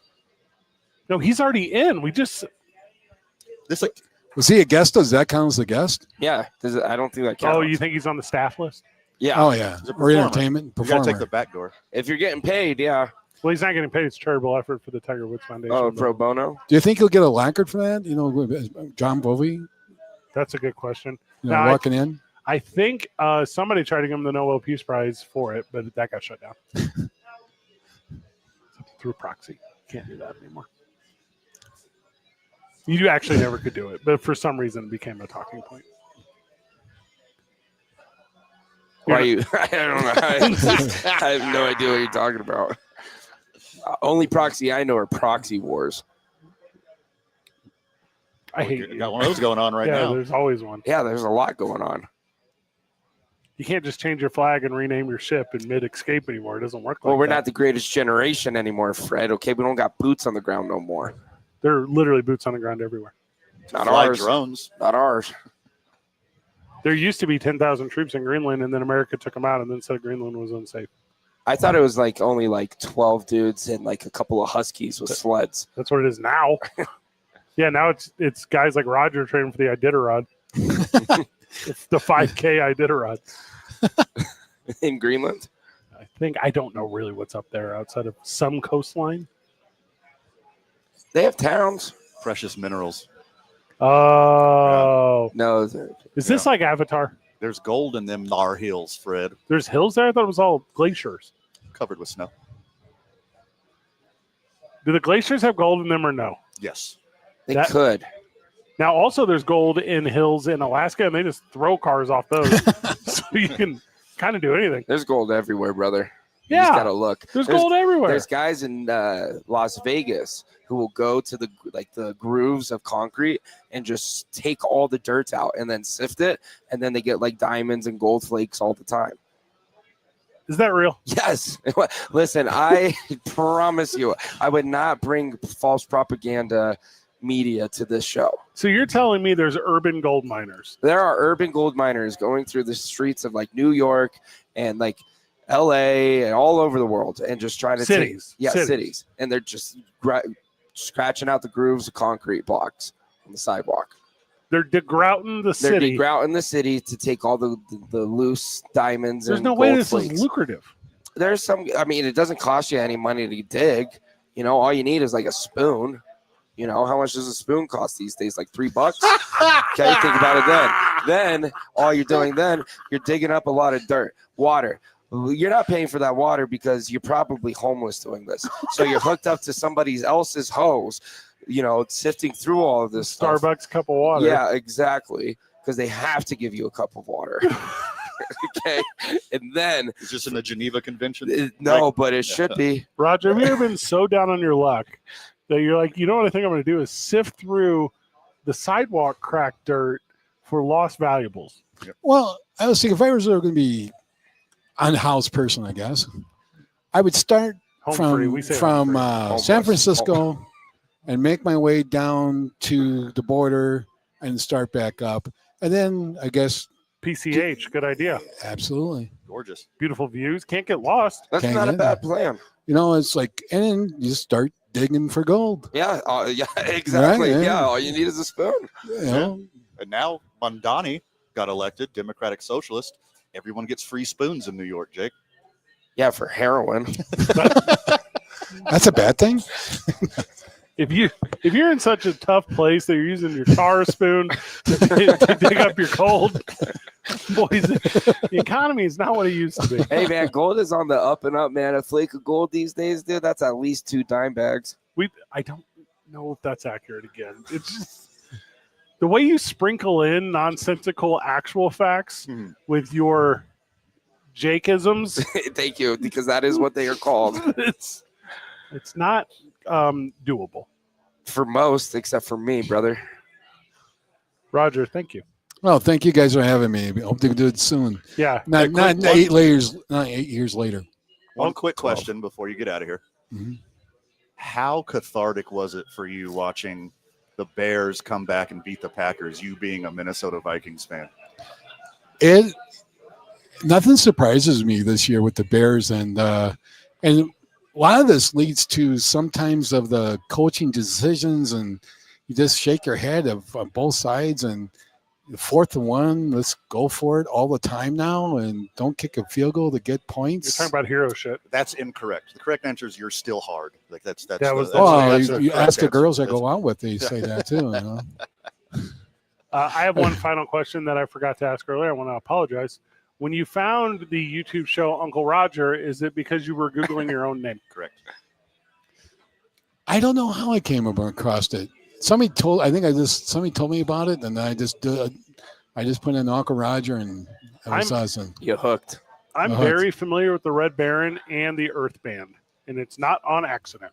No, he's already in. We just, This like Was he a guest? Does that count as a guest? Yeah. I don't think that counts. oh, you think he's on the staff list? Yeah. Oh yeah, He's a or performer. entertainment you performer. gotta take the back door. If you're getting paid, yeah. Well, he's not getting paid. It's charitable effort for the Tiger Woods Foundation. Oh, but pro bono. Do you think he'll get a lacquered for that? You know, John Bovey, That's a good question. you know, No, walking in. I think somebody tried to give him the Nobel Peace Prize for it, but that got shut down. Through proxy. Can't do that anymore. You actually never could do it, but for some reason it became a talking point. Why you? I don't know. I have no idea what you're talking about. Only proxy I know are proxy wars. I hate you. Got one of those going on right yeah, now. there's always one. Yeah, there's a lot going on. You can't just change your flag and rename your ship in mid-escape anymore. It doesn't work Well, like we're that. not the greatest generation anymore, Fred. Okay, we don't got boots on the ground no more. There are literally boots on the ground everywhere. Not Fly ours. drones. Not ours. There used to be 10,000 troops in Greenland, and then America took them out and then said Greenland was unsafe. I thought it was like only like 12 dudes and like a couple of huskies with sleds. That's what it is now. Yeah, now it's guys like Roger training for the Iditarod. It's the 5K Iditarod. In Greenland? I don't know really what's up there outside of some coastline. They have towns. Precious minerals. Oh. No, Is this like Avatar? There's gold in them Nar hills, Fred, There's hills there? I thought it was all glaciers. covered with snow. Do the glaciers have gold in them or no? Yes. they That- could. Now, also, there's gold in hills in Alaska, and they just throw cars off those. So you can kind of do anything. There's gold everywhere, brother. You just Yeah, gotta look. there's gold everywhere. There's guys in Las Vegas who will go to the grooves of concrete and just take all the dirt out and then sift it, and then they get like diamonds and gold flakes all the time. Is that real? Yes. Listen, I promise you, I would not bring false propaganda media to this show. So you're telling me there's urban gold miners? There are urban gold miners going through the streets of like New York and like LA and all over the world and just trying to Cities. take Cities. cities. And they're just scratching out the grooves of concrete blocks on the sidewalk. They're degrouting the They're city. degrouting the city to take all the loose diamonds. There's and no way gold this flakes. is lucrative. There's some. I mean, it doesn't cost you any money to dig. You know, all you need is like a spoon. You know, how much does a spoon cost these days? Like $3. Okay, think about it then. Then all you're doing then, you're digging up a lot of dirt, water. You're not paying for that water because you're probably homeless doing this. So you're hooked up to somebody else's hose, you know, sifting through all of this stuff. Starbucks cup of water. Yeah, exactly. Because they have to give you a cup of water. Okay. And then, Is this in the Geneva Convention? no, Right. but it should be. Roger, have you ever been so down on your luck that you're like, you know what I think I'm going to do is sift through the sidewalk cracked dirt for lost valuables? Well, I was thinking if I was going to be unhoused person, I guess I would start Home free. We say home free. San Homeless. Francisco and make my way down to the border and start back up. And then I guess PCH, good idea. absolutely, Gorgeous. Beautiful views. Can't get lost. That's Can't not a get bad it. plan. you know, it's like, and then you start digging for gold. Yeah, exactly. Right, yeah. Yeah, all you need is a spoon. You know, And now Mondani got elected, Democratic Socialist. Everyone gets free spoons in New York, Jake. Yeah, for heroin. that's a bad thing. If you're in such a tough place that you're using your tar spoon to dig up your gold, boys, the economy is not what it used to be. Hey, man, gold is on the up and up, man. A flake of gold these days, dude, that's at least 2 dime bags. I don't know if that's accurate again. It's just the way you sprinkle in nonsensical actual facts Hmm. with your Jakeisms. Thank you, because that is what they are called It's not doable. for most, except for me, brother. Roger, thank you. Well, thank you guys for having me. I hope to do it soon. Yeah, Not quick one. 8 years later. One quick question before you get out of here. Mhm. How cathartic was it for you watching the Bears come back and beat the Packers, you being a Minnesota Vikings fan? Nothing surprises me this year with the Bears, and a lot of this leads to sometimes of the coaching decisions, and you just shake your head on both sides. And 4th and 1, let's go for it all the time now, and don't kick a field goal to get you're points. talking about hero shit. That's incorrect. The correct answer is you're still hard. Like that's That the- was- that's Oh, that's you correct ask the answer. girls I That's- go out with, they say that too. You know? I have one final question that I forgot to ask earlier. I want to apologize. When you found the YouTube show Uncle Roger, is it because you were Googling your own name? Correct. I don't know how I came across it. somebody told me about it, and I just put in Uncle Roger, and it was awesome. You hooked. I'm Uh-huh. very familiar with the Red Baron and the Earth Band, and it's not on accident.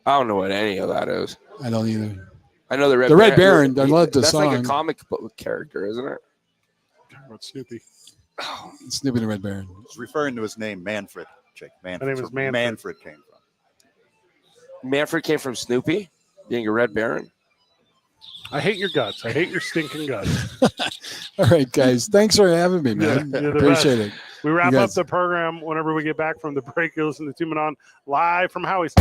I don't know what any of that is. I don't either. I know the Red The Red Baron, I love the that's song. like a comic book character, isn't it? Talking about Snoopy. Snoopy the Red Baron. He's referring to his name, Manfred. Jake, Manfred. My name That's is where Manfred. Manfred came from. Manfred came from Snoopy, being a Red Baron. I hate your guts. I hate your stinking guts. All right, guys. Thanks for having me, man. Yeah, you're the Appreciate it. We wrap You up guys- the program whenever we get back from the break. You listen to Two Men On live from Howies.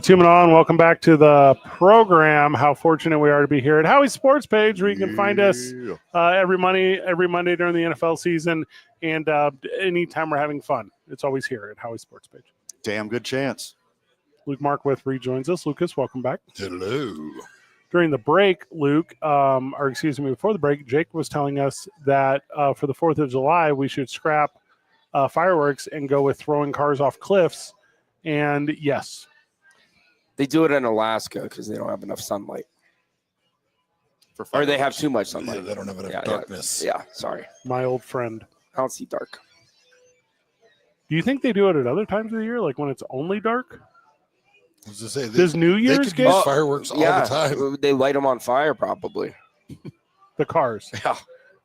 Two Men On, welcome back to the program. How fortunate we are to be here at Howie's Sports Page, where you can find us every Monday during the NFL season, and anytime we're having fun. It's always here at Howie's Sports Page. Damn good chance. Luke Markwith rejoins us. Lucas, welcome back. Hello. During the break, before the break, Jake was telling us that for the 4th of July, we should scrap fireworks and go with throwing cars off cliffs. And yes, They do it in Alaska because they don't have enough sunlight, or they have too much Yeah, sunlight. they don't have enough Yeah, darkness. Yeah, sorry, my old friend. I don't see dark. Do you think they do it at other times of the year, like when it's only dark? I was to say, Does New they Year's could get use fireworks all the time. They light them on fire, probably. the cars? Yeah.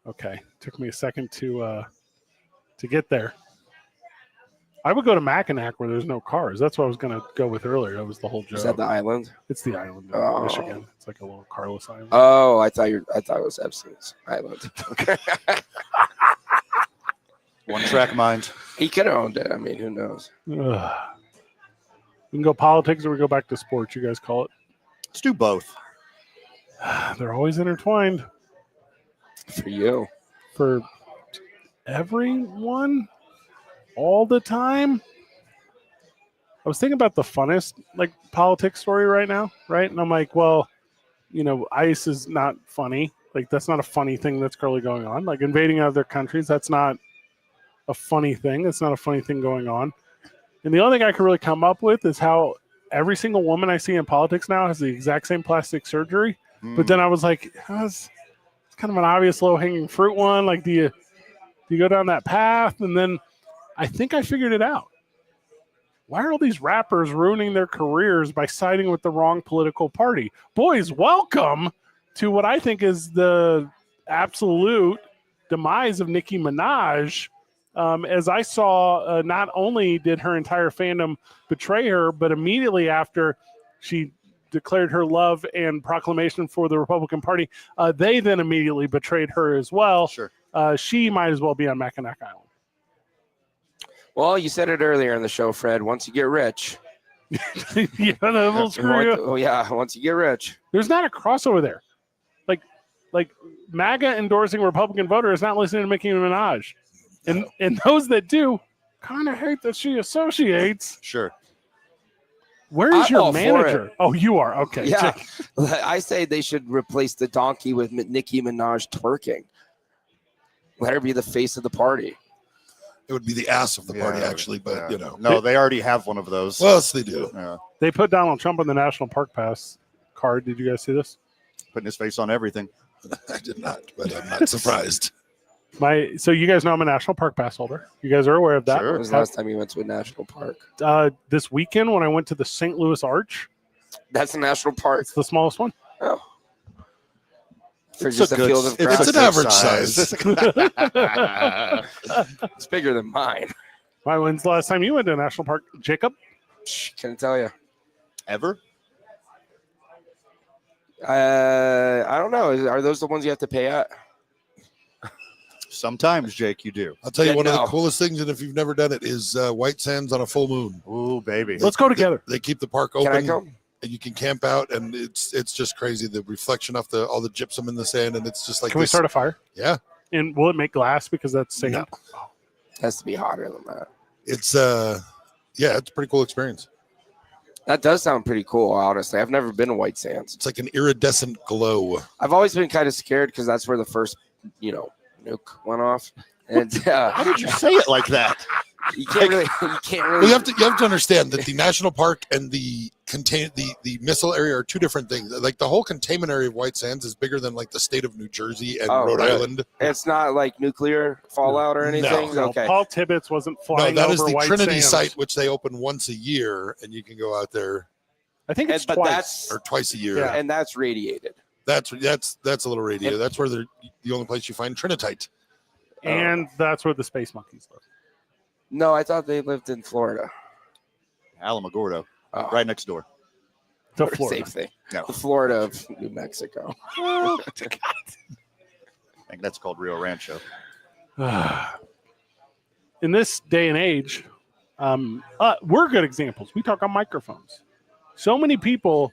Okay, took me a second to get there. I would go to Mackinac where there's no cars. That's what I was going to go with earlier. That was the whole joke. Is that the island? It's the island of Oh. Michigan. It's like a little carless island. Oh, I thought it was Epstein's island. One track mind. He could have owned it. I mean, who knows? Ugh. We can go politics or we go back to sports. You guys call it. Let's do both. They're always intertwined For you. for everyone all the time. I was thinking about the funnest politics story right now, right? And I'm like, well, ICE is not funny. Like, that's not a funny thing that's currently going on. Like, invading other countries, that's not a funny thing. It's not a funny thing going on. And the only thing I can really come up with is how every single woman I see in politics now has the exact same plastic surgery. But then I was like, it's kind of an obvious low-hanging fruit one. Like, do you go down that path? And then I think I figured it out. Why are all these rappers ruining their careers by siding with the wrong political party? Boys, welcome to what I think is the absolute demise of Nicki Minaj. As I saw, not only did her entire fandom betray her, but immediately after she declared her love and proclamation for the Republican Party, they then immediately betrayed her as well. Sure. She might as well be on Mackinac Island. Well, you said it earlier in the show, Fred. Once you get rich, Yeah, that will screw you. oh yeah, once you get rich, There's not a crossover there. Like MAGA endorsing Republican voter is not listening to Nicki Minaj. And those that do kind of hate that she associates. Sure. Where is I'm your all for manager? Oh, you are. Okay. yeah. I say they should replace the donkey with Nicki Minaj twerking. Let her be the face of the party. It would be the ass of the party, Yeah, actually, but yeah. you know. No, they already have one of those. Well, yes, they do. Yeah. They put Donald Trump on the National Park Pass card. Did you guys see this? Putting his face on everything. I did not, but I'm not surprised. So you guys know I'm a National Park Pass holder. You guys are aware of that. Sure. When was the last time you went to a national park? This weekend when I went to the St. Louis Arch, That's a national park. it's the smallest one. Oh. For It's just a a good- field of it's grass. It's an good average size. It's bigger than mine. Why? When's the last time you went to a national park, Jacob? Can't tell you. Ever? I don't know. Are those the ones you have to pay at? Sometimes, Jake, you do. I'll tell you, Yeah, one of no. the coolest things, and if you've never done it, is White Sands on a full moon. Ooh, baby. Let's go together. They keep the park Can I open, come? and you can camp out, and it's just crazy. The reflection off all the gypsum in the sand, and it's just like Can we this- start a fire? Yeah, And will it make glass because that's sand? No. Has to be hotter than that. it's yeah, it's a pretty cool experience. That does sound pretty cool, honestly. I've never been to White Sands. It's like an iridescent glow. I've always been kind of scared because that's where the first, nuke went off. And How did you say it like that? you can't really. Well, you have to understand that the national park and the missile area are two different things. Like the whole containment area of White Sands is bigger than like the state of New Jersey and Oh, Rhode really? Island. It's not like nuclear fallout or anything. No, Okay. Paul Tibbets wasn't No, flying that over is the White Trinity Sands. site, which they open once a year, and you can go out there I think it's But twice. that's or twice a year. Yeah. and that's radiated. That's a little radio. That's where they're the only place you find trinitite. And that's where the space monkeys live. No, I thought they lived in Florida. Alamogordo, Oh, right next door. To same Florida. thing. No. The Florida of New Mexico. I think that's called Rio Rancho. In this day and age, we're good examples. We talk on microphones. So many people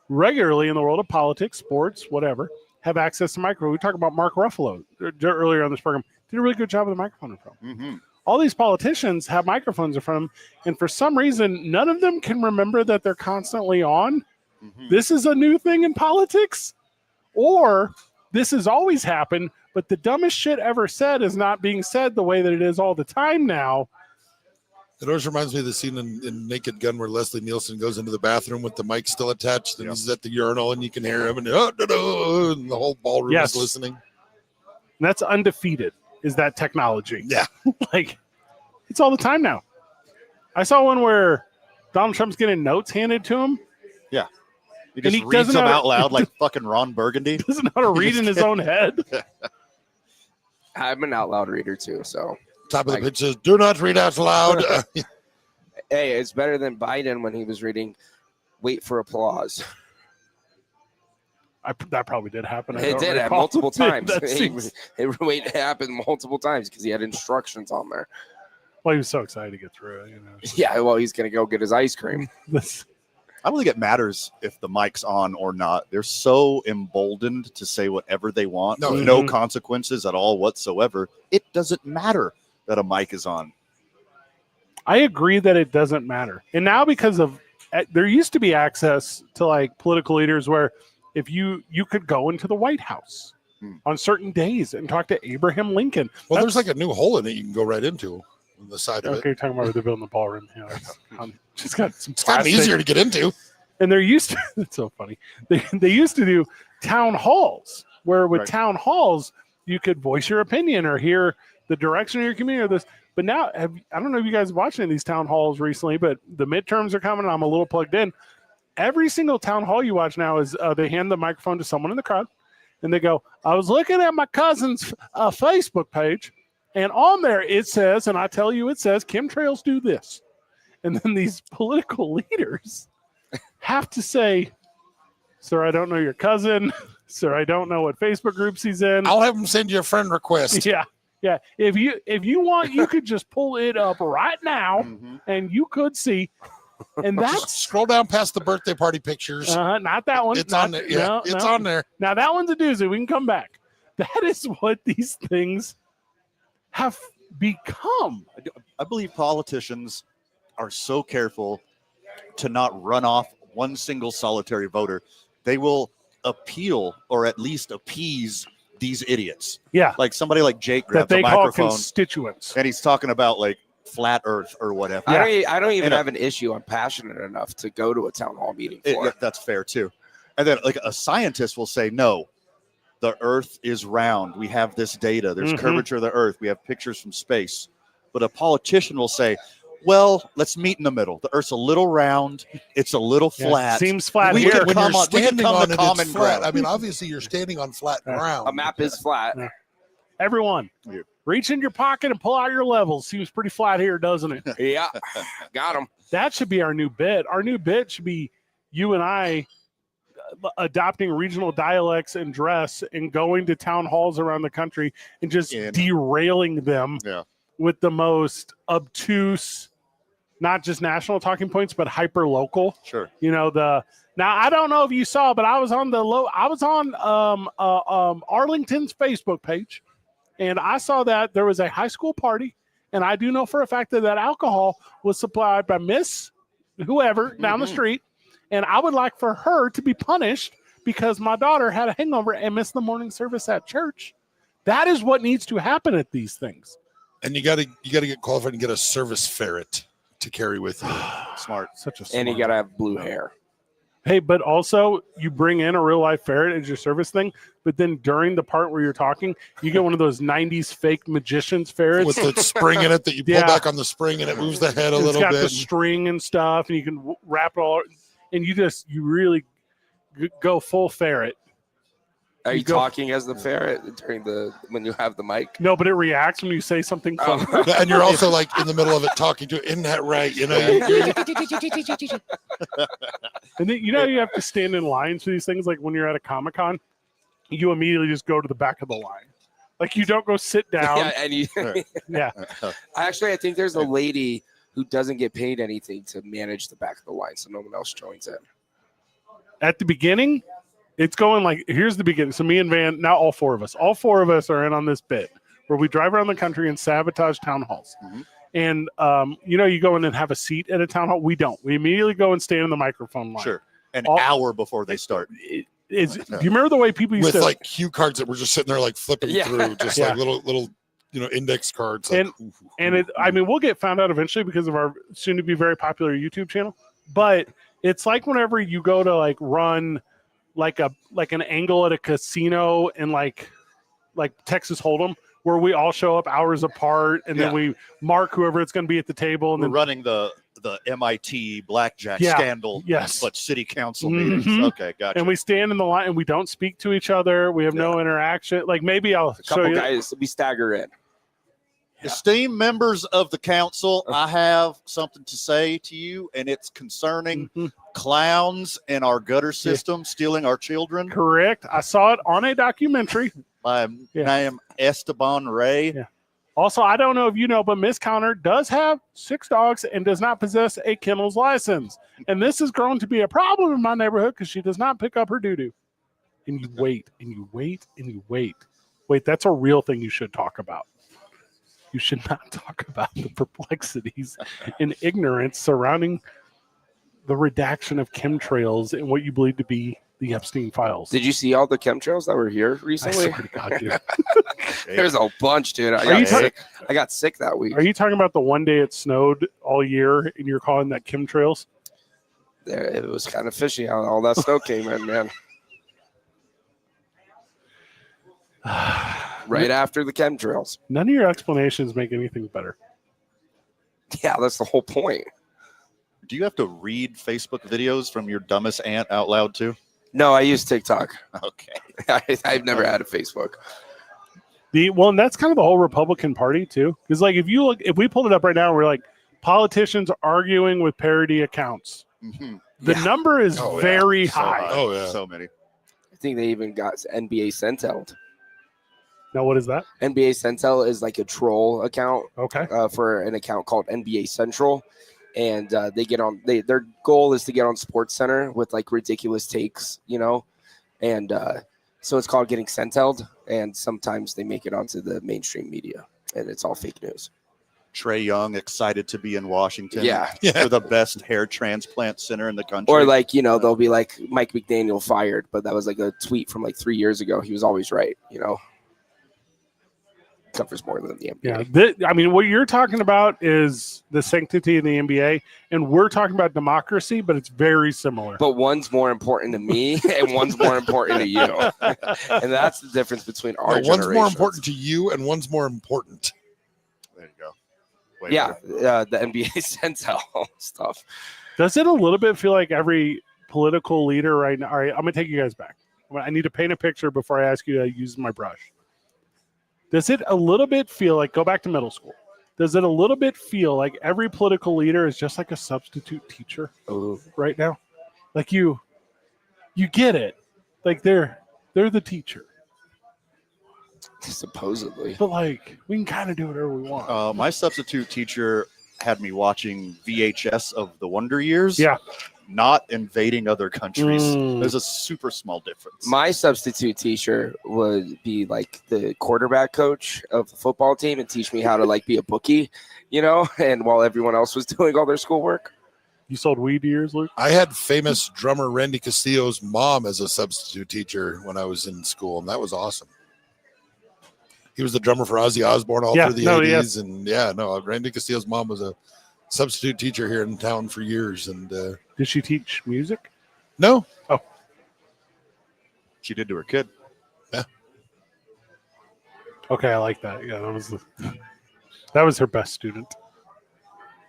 regularly in the world of politics, sports, whatever, have access to microphone. We talked about Mark Ruffalo earlier on this program. Did a really good job with the microphone in front. Mm-hmm. All these politicians have microphones in front of them, and for some reason, none of them can remember that they're constantly on. Mm-hmm. This is a new thing in politics, or this has always happened, but the dumbest shit ever said is not being said the way that it is all the time now. It always reminds me of the scene in Naked Gun where Leslie Nielsen goes into the bathroom with the mic still attached, and Yep. he's at the urinal, and you can hear him, and the whole ballroom Yes. is listening. And that's undefeated, is that technology. Yeah. Like, it's all the time now. I saw one where Donald Trump's getting notes handed to him. He just he reads doesn't them know- out loud like fucking Ron Burgundy. Doesn't know how to read in his own head. I'm an out loud reader too, so Top of the pitch says, "Do not read out loud." hey, it's better than Biden when he was reading "Wait for applause." That probably did happen. I It don't did recall. multiple times. That seems- It happened multiple times because he had instructions on there. well, he was so excited to get through it. You know, Yeah, well, he's gonna go get his ice cream. I don't think it matters if the mic's on or not. They're so emboldened to say whatever they want No. with no Mhm. consequences at all whatsoever. It doesn't matter that a mic is on. I agree that it doesn't matter. And now because of there used to be access to like political leaders where if you could go into the White House on certain days and talk to Abraham Lincoln. Well, That's- there's like a new hole in it you can go right into on the side of okay, it. you're talking about where they're building the ballroom. Yeah, just got some It's gotten plastic. easier to get into. And they're used to it's so funny. They used to do town halls where with Right. town halls you could voice your opinion or hear the direction of your community or this. But now I don't know if you guys have watched any of these town halls recently, but the midterms are coming and I'm a little plugged in. Every single town hall you watch now is they hand the microphone to someone in the crowd and they go, I was looking at my cousin's Facebook page and on there it says, and I tell you it says, chemtrails do this. And then these political leaders have to say, sir, I don't know your cousin. Sir, I don't know what Facebook groups he's in. I'll have him send you a friend request. Yeah. Yeah, if you want, you could just pull it up right now, Mhm. and you could see. And Just that's scroll down past the birthday party pictures. not that one. It's Not- on there. Yeah, no, it's no. on there. Now that one's a doozy. We can come back. That is what these things have become. I believe politicians are so careful to not run off one single solitary voter. They will appeal or at least appease these idiots. Yeah, Like somebody like Jake that grabs they a call microphone constituents. and he's talking about like flat Earth or whatever. I don't even And, have an issue. I'm passionate enough to go to a town hall meeting for. That's fair too. And then like a scientist will say, no, the Earth is round. We have this data. There's Mhm. curvature of the Earth. We have pictures from space. But a politician will say, well, let's meet in the middle. The Earth's a little round. It's a little Yeah, flat. seems flat We here. could When come you're on- we can standing come to on it, common it's flat. ground. I mean, obviously, you're standing on flat ground. A map is flat. Everyone, Yeah. reach in your pocket and pull out your levels. Seems pretty flat here, doesn't it? Yeah, got him. That should be our new bit. Our new bit should be you and I adopting regional dialects and dress and going to town halls around the country and just Yeah. derailing them Yeah. with the most obtuse, not just national talking points, but hyper local. Sure. You know, now I don't know if you saw, but I was on Arlington's Facebook page, and I saw that there was a high school party, and I do know for a fact that alcohol was supplied by Miss whoever down the Mhm. street, and I would like for her to be punished because my daughter had a hangover and missed the morning service at church. That is what needs to happen at these things. And you got to get qualified and get a service ferret to carry with you. Smart. Such a And you smart- gotta have blue hair. Hey, but also you bring in a real life ferret as your service thing, but then during the part where you're talking, you get one of those 90s fake magician's ferrets. With the spring in it that you pull Yeah. back on the spring and it moves the head a It's little got the bit. string and stuff, and you can wrap it all, and you really go full ferret. Are You you go- talking as the ferret during when you have the mic? No, but it reacts when you say something Oh. funny. And you're also like in the middle of it talking to it. Isn't that right? You know, And then you have to stand in lines for these things. Like when you're at a Comic-Con, you immediately just go to the back of the line. Like you don't go sit down. Yeah, and you. Yeah. Actually, I think there's a lady who doesn't get paid anything to manage the back of the line, so no one else joins in. At the beginning, it's going like, here's the beginning. So me and Van, now all four of us are in on this bit where we drive around the country and sabotage town halls. Mhm. And, you go in and have a seat at a town hall. We don't. We immediately go and stand in the microphone line. Sure. An All- hour before they start. Do you remember the way people used with to like cue cards that were just sitting there like flipping Yeah. through, just Yeah. like little index cards. Like, we'll get found out eventually because of our soon to be very popular YouTube channel. But it's like whenever you go to like run like an angle at a casino and like Texas Hold'em, where we all show up hours apart and then we mark whoever it's going to be at the table, and We're then running the MIT blackjack Yeah. scandal, Yes. but city council Mhm. meetings. Okay, gotcha. and we stand in the line and we don't speak to each other. We have no interaction. Like maybe I'll A show couple you. guys, we stagger in. Esteemed members of the council, I have something to say to you, and it's concerning Mhm. clowns in our gutter system stealing our children. Correct. I saw it on a documentary. My name Esteban Ray. Yeah. Also, I don't know if you know, but Miss Counter does have 6 dogs and does not possess a kennel's license. And this has grown to be a problem in my neighborhood because she does not pick up her doo-doo. And you wait, and you wait, and you wait. Wait, that's a real thing you should talk about. You should not talk about the perplexities and ignorance surrounding the redaction of chemtrails and what you believe to be the Epstein files. Did you see all the chemtrails that were here I recently? swear to God, dude. There's a bunch, dude. you I got sick that week. Are you talking about the one day it snowed all year and you're calling that chemtrails? It was kind of fishy how all that snow came in, man. Right after the chemtrails. None of your explanations make anything better. Yeah, that's the whole point. Do you have to read Facebook videos from your dumbest aunt out loud too? No, I use TikTok. Okay. I've never had a Facebook. And that's kind of the whole Republican Party too. Because like if we pulled it up right now, we're like politicians arguing with parody accounts. Mhm. The number is Oh, yeah. very So high. Oh, yeah. So many. I think they even got NBA sent out. Now, what is that? NBA Centel is like a troll account Okay. for an account called NBA Central, and they get on. Their goal is to get on Sports Center with like ridiculous takes, and so it's called getting Centelled. And sometimes they make it onto the mainstream media, and it's all fake news. Trey Young excited to be in Washington Yeah. for the best hair transplant center in the country. Or like they'll be like Mike McDaniel fired, but that was like a tweet from like 3 years ago. He was always right. Covers more than the NBA. Yeah. What you're talking about is the sanctity of the NBA, and we're talking about democracy, but it's very similar. But one's more important to me, and one's more important to you, and that's the difference between our One's more generations. important to you, and one's more important. There you go. The NBA Centel stuff. Does it a little bit feel like every political leader right now? All right, I'm going to take you guys back. I need to paint a picture before I ask you to use my brush. Does it a little bit feel like, go back to middle school, does it a little bit feel like every political leader is just like a substitute teacher right now? Like you get it. Like they're the teacher. Supposedly. But like, we can kind of do whatever we want. My substitute teacher had me watching VHS of the Wonder Years. Yeah. Not invading other countries. Mm. There's a super small difference. My substitute teacher would be like the quarterback coach of the football team and teach me how to like be a bookie, and while everyone else was doing all their schoolwork. You sold weed to yours, Luke? I had famous drummer Randy Castillo's mom as a substitute teacher when I was in school, and that was awesome. He was the drummer for Ozzy Osbourne all through the 80s. And Randy Castillo's mom was a substitute teacher here in town for years. And did she teach music? No. Oh. She did to her kid. Yeah. Okay, I like that. Yeah, that was her best student.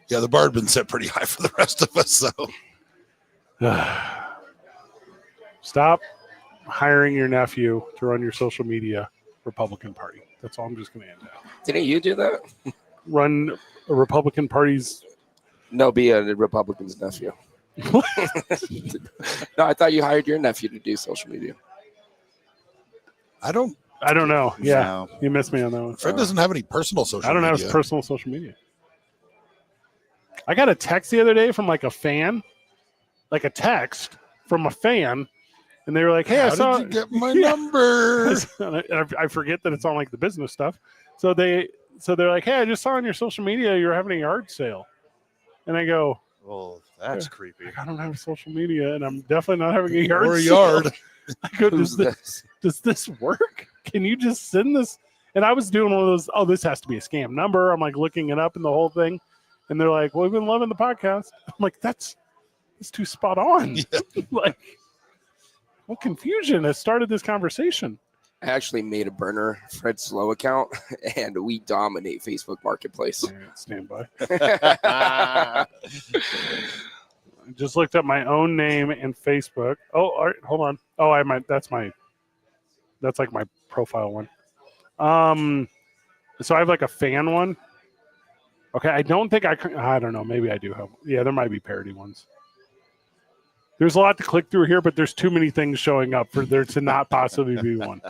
Yeah, the bar had been set pretty high for the rest of us. So stop hiring your nephew to run your social media Republican Party. That's all I'm just going to end out. Didn't you do that? Run a Republican Party's. No, be a Republican's nephew. No, I thought you hired your nephew to do social media. I don't know. Yeah, No. you missed me on that one. Fred doesn't have any personal social media. I don't have his personal social media. I got a text the other day from like a fan, like a text from a fan, and they were like, "Hey, I saw." Did you get my number? I forget that it's on like the business stuff. So they're like, "Hey, I just saw on your social media you're having a yard sale," and I go, Well, that's creepy. "I don't have social media, and I'm definitely not having a yard Or a sale." yard. I go, Who's this? does this work? Can you just send this? And I was doing one of those, this has to be a scam number. I'm like looking it up in the whole thing. And they're like, well, we've been loving the podcast. I'm like, that's too spot on. Yeah. Like, what confusion has started this conversation? I actually made a burner Fred Slow account, and we dominate Facebook Marketplace. All right, stand by. I just looked up my own name in Facebook. Oh, all right, hold on. Oh, that's like my profile one. So I have like a fan one. Okay, I don't think I don't know. Maybe I do have. Yeah, there might be parody ones. There's a lot to click through here, but there's too many things showing up for there to not possibly be one.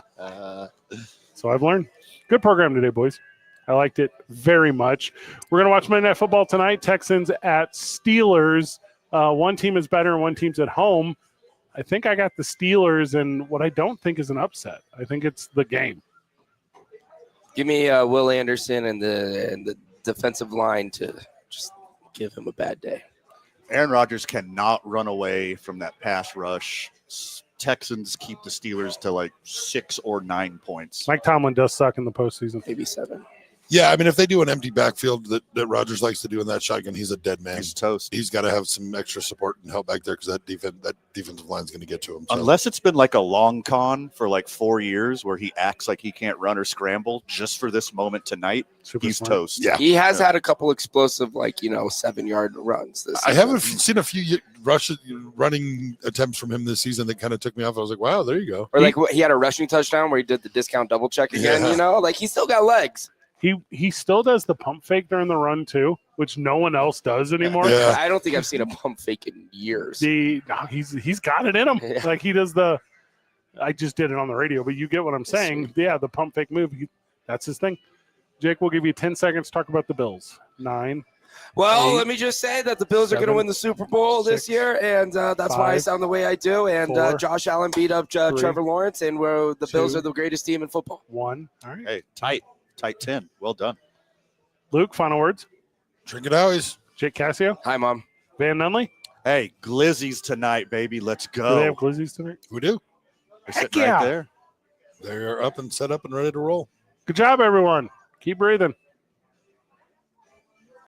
So I've learned. Good program today, boys. I liked it very much. We're going to watch Monday Night Football tonight. Texans at Steelers. One team is better and one team's at home. I think I got the Steelers, and what I don't think is an upset. I think it's the game. Give me Will Anderson and the defensive line to just give him a bad day. Aaron Rodgers cannot run away from that pass rush. Texans keep the Steelers to like 6 or 9 points. Mike Tomlin does suck in the postseason. Maybe 7. Yeah, I mean, if they do an empty backfield that Rodgers likes to do in that shotgun, he's a dead man. He's toast. He's got to have some extra support and help back there because that defensive line is going to get to him. So. Unless it's been like a long con for like 4 years where he acts like he can't run or scramble just for this moment tonight, he's smart. toast. Yeah. He has had a couple explosive, 7-yard runs this I season. haven't seen a few running attempts from him this season that kind of took me off. I was like, wow, there you go. Or he had a rushing touchdown where he did the discount double check again, Yeah. He's still got legs. He still does the pump fake during the run too, which no one else does anymore. Yeah. I don't think I've seen a pump fake in years. He's got it in him. Yeah. Like he does the I just did it on the radio, but you get what I'm saying. Yeah, the pump fake move. That's his thing. Jake, we'll give you 10 seconds to talk about the Bills. 9. Well, 8, let me just say that the Bills are going to 7, win the Super Bowl 6, this year, and that's why I 5, sound the way I do. And 4, Josh Allen beat up 3, Trevor Lawrence, and the 2, Bills are the greatest team in football. 1. All right. Hey, tight 10. Well done. Luke, final words. Drink it Howies. Jake Cassio, Hi, Mom. Van Nunley. Hey, Glizzies tonight, baby. Let's Do they have go. glizzies tonight? We do. They're Heck sitting yeah. right there. They're up and set up and ready to roll. Good job, everyone. Keep breathing.